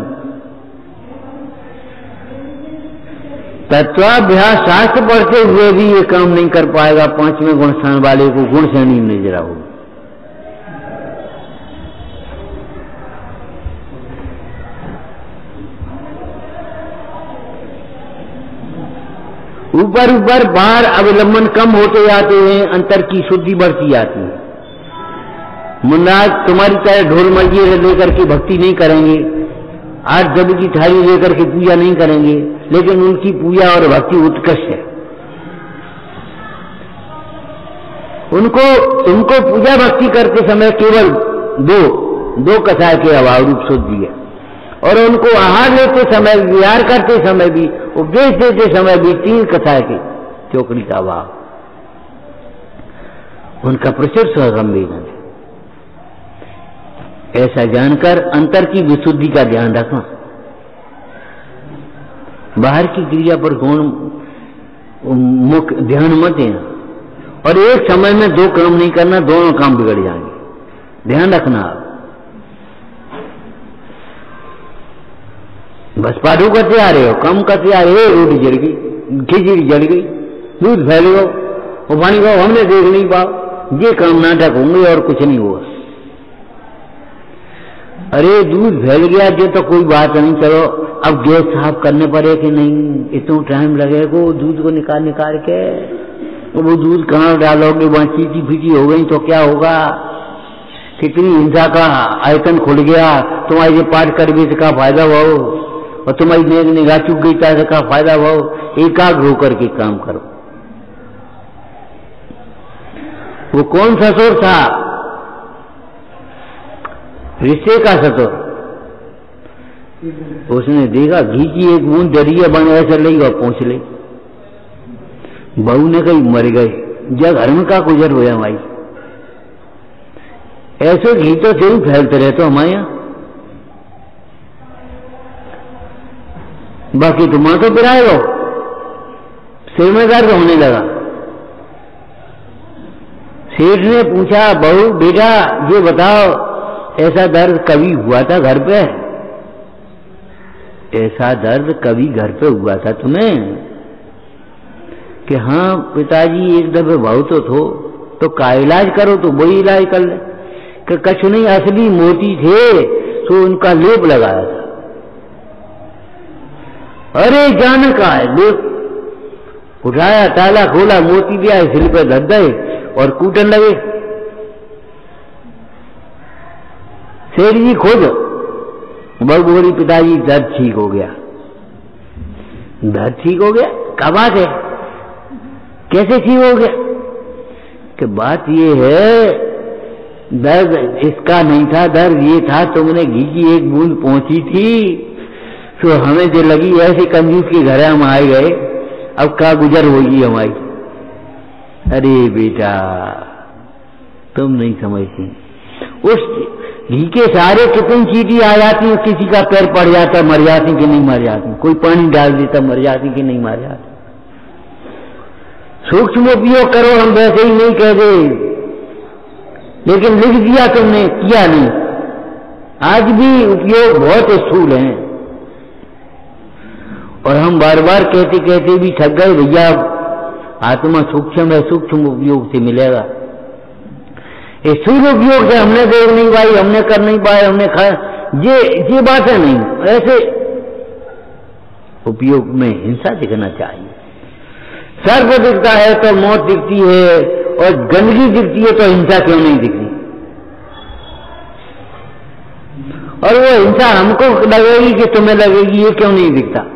तत्वाभ्यास शास्त्र पढ़ते हुए भी ये काम नहीं कर पाएगा। 5वें गुणस्थान वाले को गुण श्रेणी में जरा हो। ऊपर ऊपर बाहर अवलंबन कम होते जाते हैं, अंतर की शुद्धि बढ़ती जाती है। मुन्नाज तुम्हारी तरह ढोल मंजीरे लेकर के भक्ति नहीं करेंगे, 8 जब की थाली लेकर के पूजा नहीं करेंगे, लेकिन उनकी पूजा और भक्ति उत्कृष्ट है। उनको पूजा भक्ति करते समय केवल दो कसाय के अभाव रूप शुद्धि है। और उनको आहार लेते समय, विहार करते समय भी, उपदेश देते समय भी 3 कथा की चौकड़ी का भाव। उनका प्रचुर स्वसंवेदन है। ऐसा जानकर अंतर की विशुद्धि का ध्यान रखना, बाहर की क्रिया पर गौण मुख्य ध्यान मत देना, और एक समय में 2 काम नहीं करना, दोनों काम बिगड़ जाएंगे। ध्यान रखना। आप बस पाठू करते आ रहे हो, कम करते आ रहे हो, रोटी जल गई, खिचड़ी जल गई, दूध फैल गो, वो पानी को हमने देख नहीं पाओ, ये काम नाटक होंगे और कुछ नहीं होगा। अरे दूध फैल गया जो तो कोई बात नहीं, चलो अब गैस साफ करने पड़े कि नहीं, इतना टाइम लगेगा दूध को निकाल के, वो दूध कहाँ डालोगे, वहां चीटी फीटी हो गई तो क्या होगा। कितनी हिंसा का आयतन खुल गया, तुम्हारी ये पाठ कर भी का फायदा हुआ, और तुम्हारी निगाह चुक गई तो का फायदा हुआ। एकाग्र होकर के काम करो। वो कौन ससुर था? रिश्ते का ससुर। उसने देखा घी की एक बूंद दरिया बन ऐसे ली और पहुंच ले। बहू ने कही मर गए, जब घर में का गुजर हुआ भाई, ऐसे घी तो तेरी फैलते रहते हमारे यहां, बाकी तुम तो पिराए लो। सिर में दर्द होने लगा। सेठ ने पूछा, बहू बेटा ये बताओ, ऐसा दर्द कभी हुआ था घर पे? ऐसा दर्द कभी घर पे हुआ था तुम्हें? कि हाँ पिताजी एक दफे बहुत तो का इलाज करो, तो वही इलाज कर ले। कि कछु नहीं, असली मोती थे तो उनका लेप लगाया था। अरे जान का है लेप। उठाया, ताला खोला, मोती दिया, सिर पे धर गए और कूटन लगे। सेठ जी खोजो। बहू बोली पिताजी दर्द ठीक हो गया। दर्द ठीक हो गया? क्या बात है, कैसे ठीक हो गया? कि बात ये है, दर्द इसका नहीं था, दर्द ये था तुमने घी की एक बूंद पहुंची थी तो हमें जो लगी ऐसे कंजूस के घर हम आए गए, अब क्या गुजर होगी हमारी। अरे बेटा तुम नहीं समझती, उस घी के सारे कितनी चीटी आ जाती है, किसी का पैर पड़ जाता मर जाती कि नहीं मर जाती, कोई पानी डाल देता मर जाती कि नहीं मर जाती। सूक्ष्म उपयोग करो, हम वैसे ही नहीं कह दे, लेकिन लिख दिया तुमने, किया नहीं। आज भी उपयोग बहुत स्थूल हैं और हम बार बार कहते कहते भी थक गए। भैया आत्मा सूक्ष्म है, सूक्ष्म उपयोग से मिलेगा। स्थूल उपयोग से हमने देख नहीं पाई, हमने कर नहीं पाए, हमने खाया, ये बातें नहीं। ऐसे उपयोग में हिंसा दिखना चाहिए। सर्प दिखता है तो मौत दिखती है, और गंदगी दिखती है तो हिंसा क्यों नहीं दिखती? और वो हिंसा हमको लगेगी कि तुम्हें लगेगी, ये क्यों नहीं दिखता?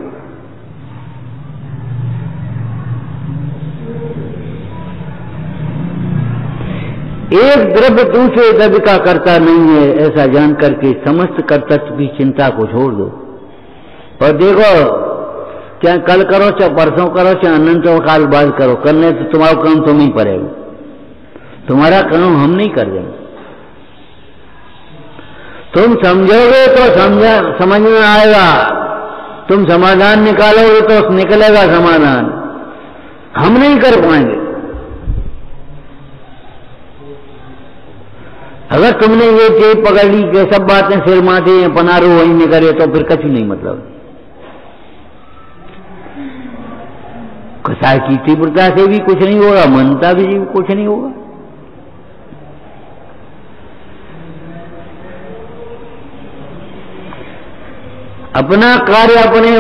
एक द्रव्य दूसरे द्रव्य का कर्ता नहीं है, ऐसा जान करके समस्त कर्तव्य की चिंता को छोड़ दो और देखो, चाहे कल करो, चाहे परसों करो, चाहे अनंत काल बाद करो, करने तो तुम्हारा काम तुम ही पड़ेगा, तुम्हारा काम हम नहीं कर देंगे। तुम समझोगे तो समझ में आएगा, तुम समाधान निकालोगे तो निकलेगा समाधान, हम नहीं कर पाएंगे। अगर तुमने ये चीज पकड़ ली कि सब बातें सिर माथे पनारो वही नहीं करे, तो फिर कुछ नहीं मतलब। कसाय की तीव्रता से भी कुछ नहीं होगा, मनता भी कुछ नहीं होगा। अपना कार्य अपने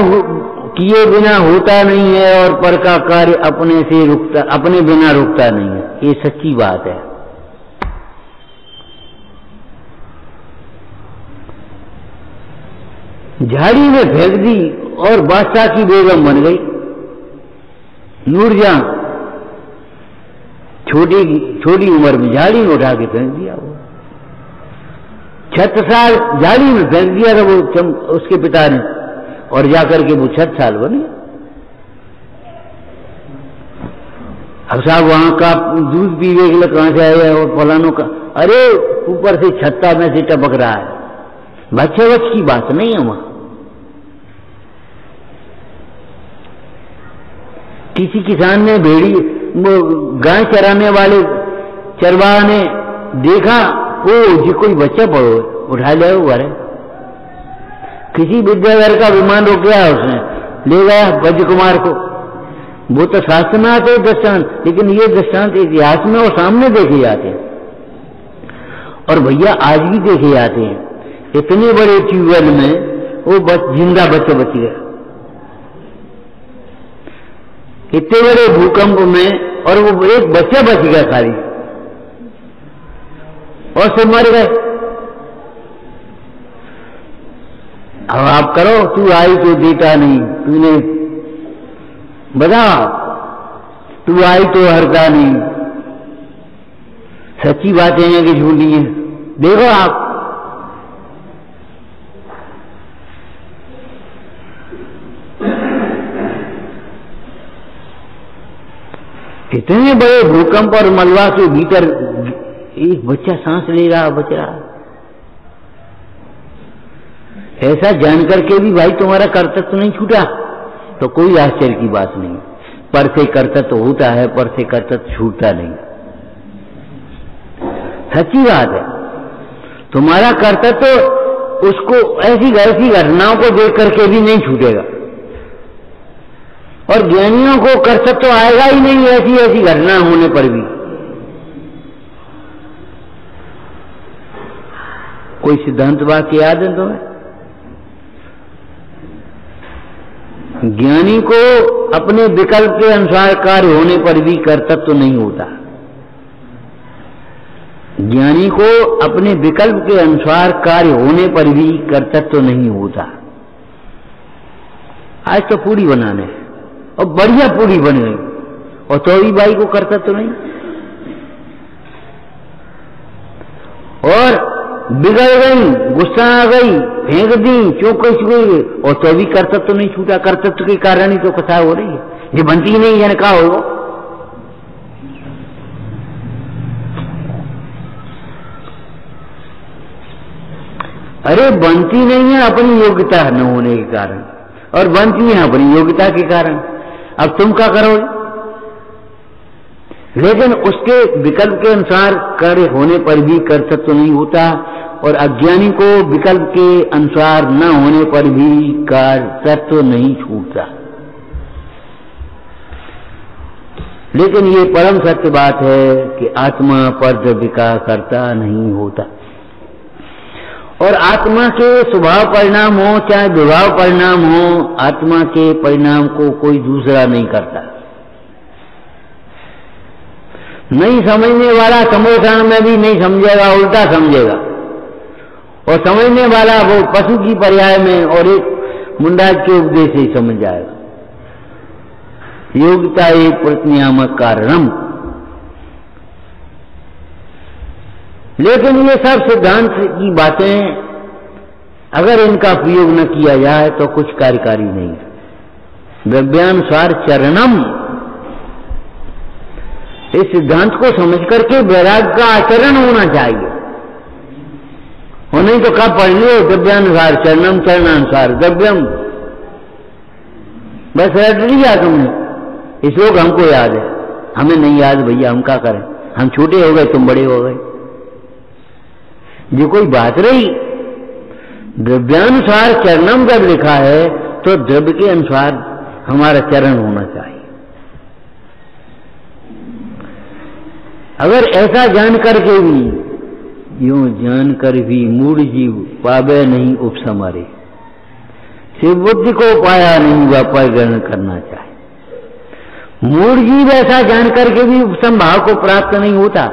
किए बिना होता नहीं है और पर का कार्य अपने बिना रुकता नहीं है, ये सच्ची बात है। झाड़ी में फेंक दी और बादशाह की बेगम बन गई। नूरजहां छोटी उम्र में झाड़ी में उठा के फेंक दिया। वो छत साल झाड़ी में फेंक दिया था वो उसके पिता ने, और जाकर के वो 6 साल बने। अब साहब वहां का दूध पीवे के लिए कहां से आया और फलानों का, अरे ऊपर से छत्ता में से टपक रहा है। बच्चे बच की बात नहीं है वहां। किसी किसान ने भेड़ी गाय चराने वाले चरवाहा ने देखा, ओ जी कोई बच्चा पड़ो, उठा ले घर। किसी विद्याधर का विमान रोक गया, उसने ले गया ब्रज कुमार को। वो तो शास्त्र में आते दृष्टांत, लेकिन ये दृष्टांत इतिहास में और सामने देखे जाते हैं, और भैया आज भी देखे जाते हैं। इतने बड़े ट्यूबवेल में वो जिंदा बच्चा बच गया, इतने बड़े भूकंप में, और वो एक बच्चा बच गया खाली, और सब मर गए। अब आप करो, तू आई तो देता नहीं, तूने बता, तू आई तो हरता नहीं। सच्ची बातें हैं कि झूठी है, देखो आप। इतने बड़े भूकंप और मलबा के भीतर एक बच्चा सांस ले रहा, बच रहा। ऐसा जानकर के भी भाई तुम्हारा कर्तव्य नहीं छूटा, तो कोई आश्चर्य की बात नहीं। पर से कर्तव्य होता है, पर से कर्तव्य छूटता नहीं। सच्ची बात है, तुम्हारा कर्तव्य तो उसको ऐसी घटनाओं को देख करके भी नहीं छूटेगा, और ज्ञानियों को कर्तव्य तो आएगा ही नहीं ऐसी घटना होने पर भी। कोई सिद्धांत वाक्य याद है तुम्हें? ज्ञानी को अपने विकल्प के अनुसार कार्य होने पर भी कर्तव्य तो नहीं होता। ज्ञानी को अपने विकल्प के अनुसार कार्य होने पर भी कर्तव्य तो नहीं होता। आज तो पूरी बनाने है, और बढ़िया पूरी बन गई, और तो भी बाई को कर्तव्य तो नहीं, और बिगड़ गई, गुस्सा आ गई, फेंक दी, चौंक गई, और तो भी कर्तव्य तो नहीं छूटा। कर्तव्य के कारण ही तो कथा हो रही है, ये बनती नहीं है, कहा हो। अरे बनती नहीं है अपनी योग्यता न होने के कारण, और बनती है अपनी योग्यता के कारण। अब तुम क्या करोगे? लेकिन उसके विकल्प के अनुसार कार्य होने पर भी कर्तव्य तो नहीं होता, और अज्ञानी को विकल्प के अनुसार न होने पर भी कर्तव्य तो नहीं छूटता। लेकिन ये परम सत्य बात है कि आत्मा पर द्रव्य का कर्ता नहीं होता, और आत्मा के स्वभाव परिणाम हो चाहे विभाव परिणाम हो, आत्मा के परिणाम को कोई दूसरा नहीं करता। नहीं समझने वाला समोषण में भी नहीं समझेगा, उल्टा समझेगा, और समझने वाला वो पशु की पर्याय में और एक मुंडाज के उपदेश से समझ जाएगा। योग्यता एक प्रतिनियामक कारणम। लेकिन ये सब सिद्धांत की बातें अगर इनका प्रयोग न किया जाए तो कुछ कार्यकारी नहीं। द्रव्यानुसार चरणम, इस सिद्धांत को समझ करके वैराग्य का आचरण होना चाहिए, और नहीं तो कब पढ़ लियो द्रव्यानुसार चरणम, चरणानुसार द्रव्यम, बस रट लिया तुमने। इस लोग हमको याद है, हमें नहीं याद भैया, हम क्या करें, हम छोटे हो गए तुम बड़े हो गए। जो कोई बात रही, द्रव्यानुसार चरणम जब लिखा है तो द्रव्य के अनुसार हमारा चरण होना चाहिए। अगर ऐसा जान करके भी, यूं जानकर भी मूढ़ जीव पावे नहीं उपसमारे, शिव बुद्धि को पाया नहीं वह परिग्रहण करना चाहिए। मूढ़ जीव ऐसा जान करके भी उपसम भाव को प्राप्त नहीं होता।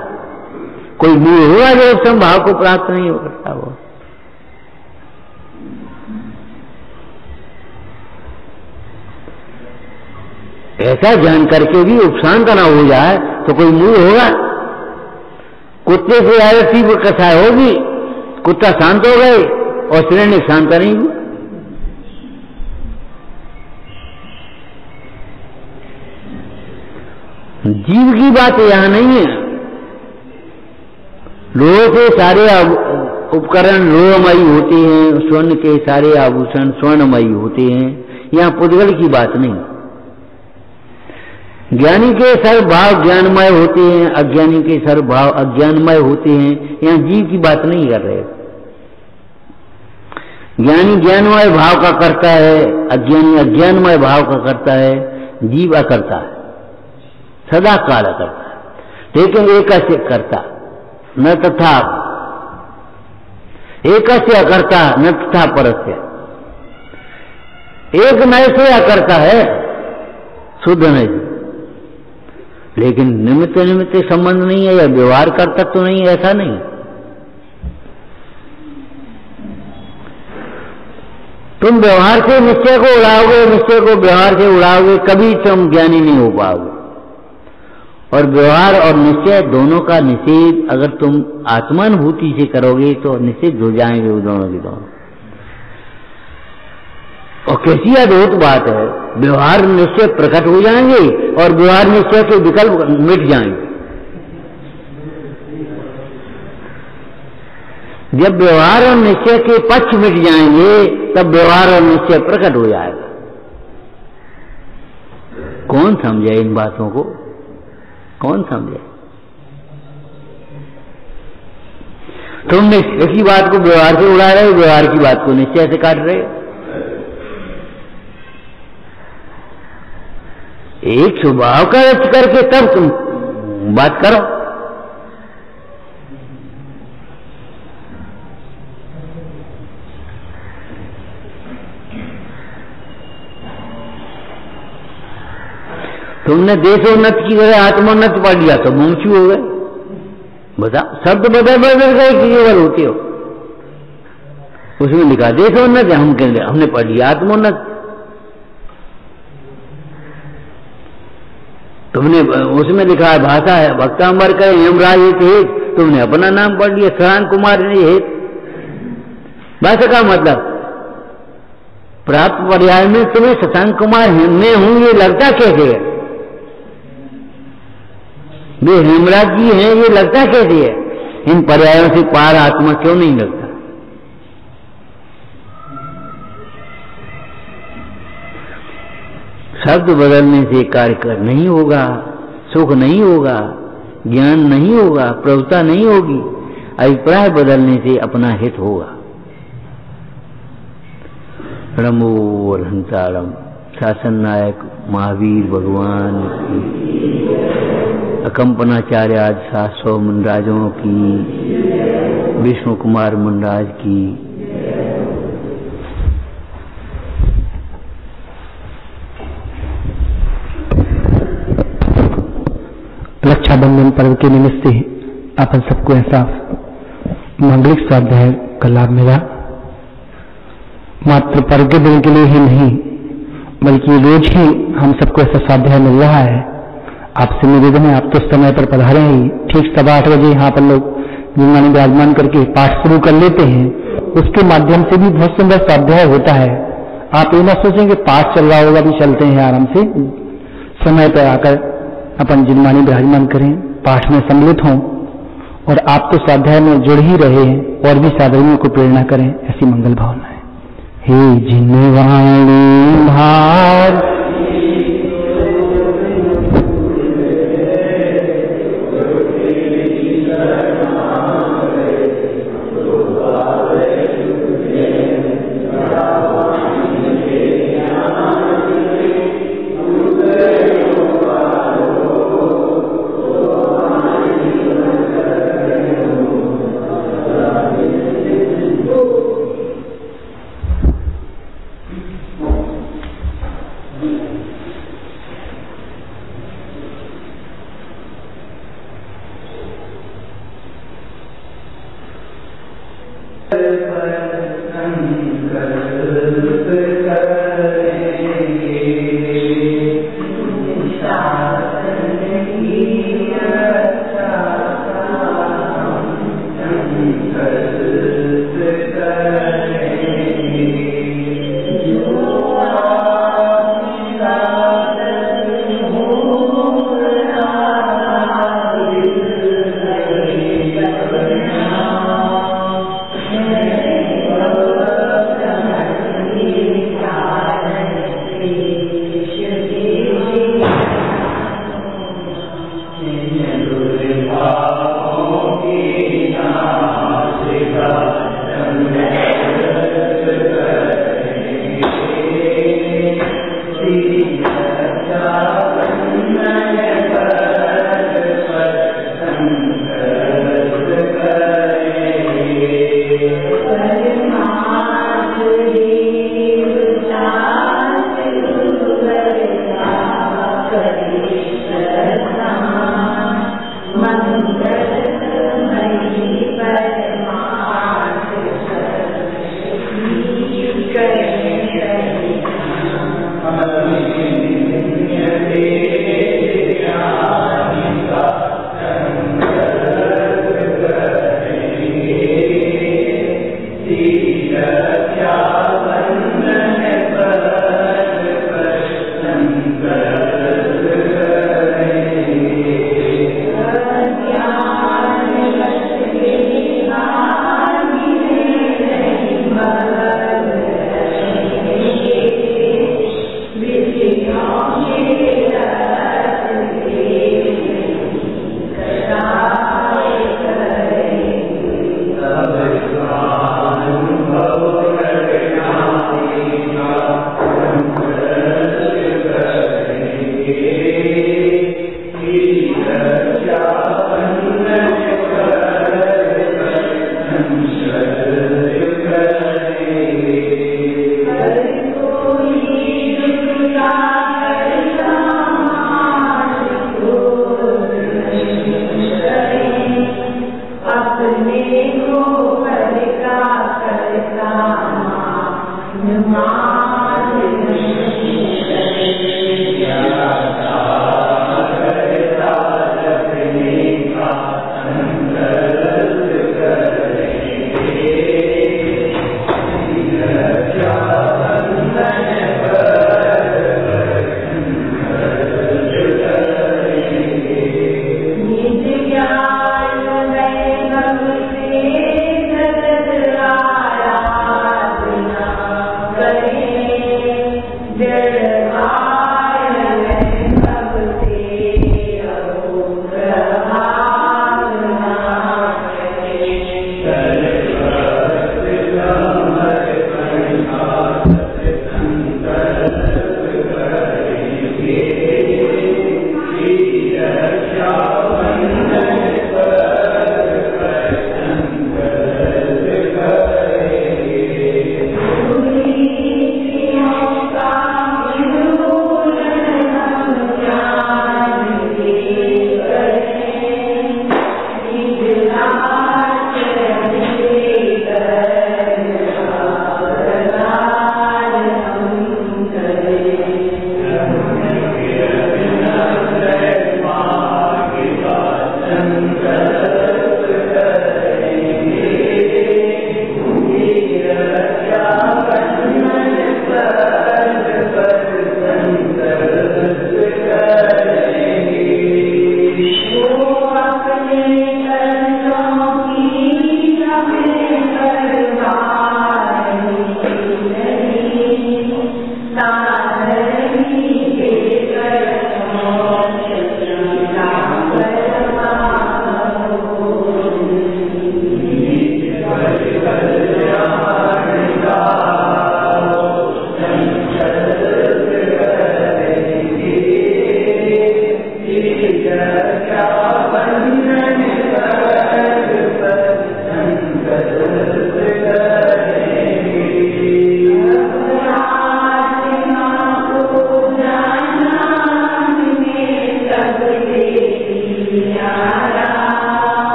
कोई मूढ़ हुआ जो उपसम भाव को प्राप्त नहीं हो सकता। वो ऐसा जान करके भी उपशांत ना हो जाए तो कोई मूढ़ होगा। कुत्ते से आरती वो कथा होगी, कुत्ता शांत हो गए और शिलान्यास शांत नहीं हुआ। जीव की बात यहां नहीं है। लोहे से सारे उपकरण लोहमयी होते हैं, स्वर्ण के सारे आभूषण स्वर्णमयी होते हैं। यहां पुद्गल की बात नहीं। ज्ञानी के सर्व भाव ज्ञानमय होते हैं, अज्ञानी के सर्व भाव अज्ञानमय होते हैं। यहां जीव की बात नहीं कर रहे। ज्ञानी ज्ञानमय भाव का करता है, अज्ञानी अज्ञानमय भाव का करता है, जीव अकर्ता है, सदा काल करता है। लेकिन एकस्य करता न तथा, एकस्य अकर्ता न तथा परस्य। एक नए से अकर्ता है, शुद्ध नहीं, लेकिन निमित्त निमित्त संबंध नहीं है या व्यवहार करता तो नहीं, ऐसा नहीं। तुम व्यवहार से निश्चय को उड़ाओगे, निश्चय को व्यवहार से उड़ाओगे, कभी तुम ज्ञानी नहीं हो पाओगे। और व्यवहार और निश्चय दोनों का निषेध अगर तुम आत्मानुभूति से करोगे तो निषेध हो जाएंगे वो दोनों के दोनों। और कैसी अद्भुत बात है, व्यवहार निश्चय प्रकट हो जाएंगे और व्यवहार निश्चय के विकल्प मिट जाएंगे। जब व्यवहार और निश्चय के पक्ष मिट जाएंगे तब व्यवहार और निश्चय प्रकट हो जाएगा। कौन समझे इन बातों को? कौन समझे? तुम निश्चय की बात को व्यवहार से उड़ा रहे हो, व्यवहार की बात को निश्चय से काट रहे हो। एक स्वभाव का रच करके तब तुम बात करो। तुमने देशोन्नत की जगह आत्मोन्नत पढ़ लिया तो मुंचू हो गए। बताओ, शब्द बदल बदल गए कि केवल होते हो। उसमें लिखा देशोन्नत, हमने पढ़ लिया आत्मोन्नत। तुमने उसमें लिखा है भाषा है भक्तांबर का हेमराज हेत, तुमने अपना नाम पढ़ लिया शशांक कुमार हेत। भाषा का मतलब प्राप्त पर्याय में तुम्हें शशांक कुमार में हूं ये लगता कैसे है? वे हेमराज जी हैं ये लगता कैसे है? इन पर्यायों से पार आत्मा क्यों नहीं लगता? शब्द बदलने से कार्य नहीं होगा, सुख नहीं होगा, ज्ञान नहीं होगा, प्रभुता नहीं होगी। अभिप्राय बदलने से अपना हित होगा। रमो हंतारम शासन नायक महावीर भगवान की, अकंपनाचार्य आज 700 मुंडराजों की, विष्णु कुमार मुंडराज की। रक्षाबंधन पर्व के निमित्त से अपन सबको ऐसा मंगलिक स्वाध्याय का लाभ मिला। मात्र पर्व के दिन के लिए ही नहीं बल्कि रोज ही हम सबको ऐसा स्वाध्याय मिल रहा है। आपसे निवेदन है, आप तो समय पर पधारे ही, ठीक 7:15 बजे यहाँ पर लोग जिन्होंने विराजमान करके पाठ शुरू कर लेते हैं। उसके माध्यम से भी बहुत सुंदर स्वाध्याय होता है। आप ये ना सोचेंगे पाठ चल रहा होगा, भी चलते हैं आराम से, समय पर आकर अपन जिनमानी विराजमान करें, पाठ में सम्मिलित हों और आप तो स्वाध्याय में जुड़ ही रहे हैं और भी साधुओं को प्रेरणा करें, ऐसी मंगल भावना है। हे जिनवाणी भार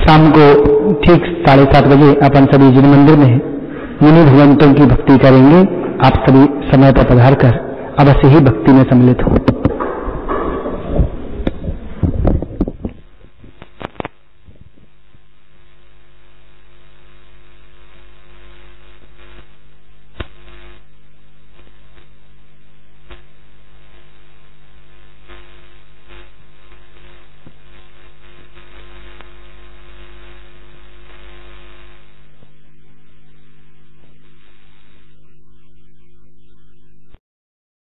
शाम को ठीक 7:30 बजे अपन सभी जिन मंदिर में मुनि भगवंतों की भक्ति करेंगे। आप सभी समय पर पधार कर अवश्य ही भक्ति में सम्मिलित हो।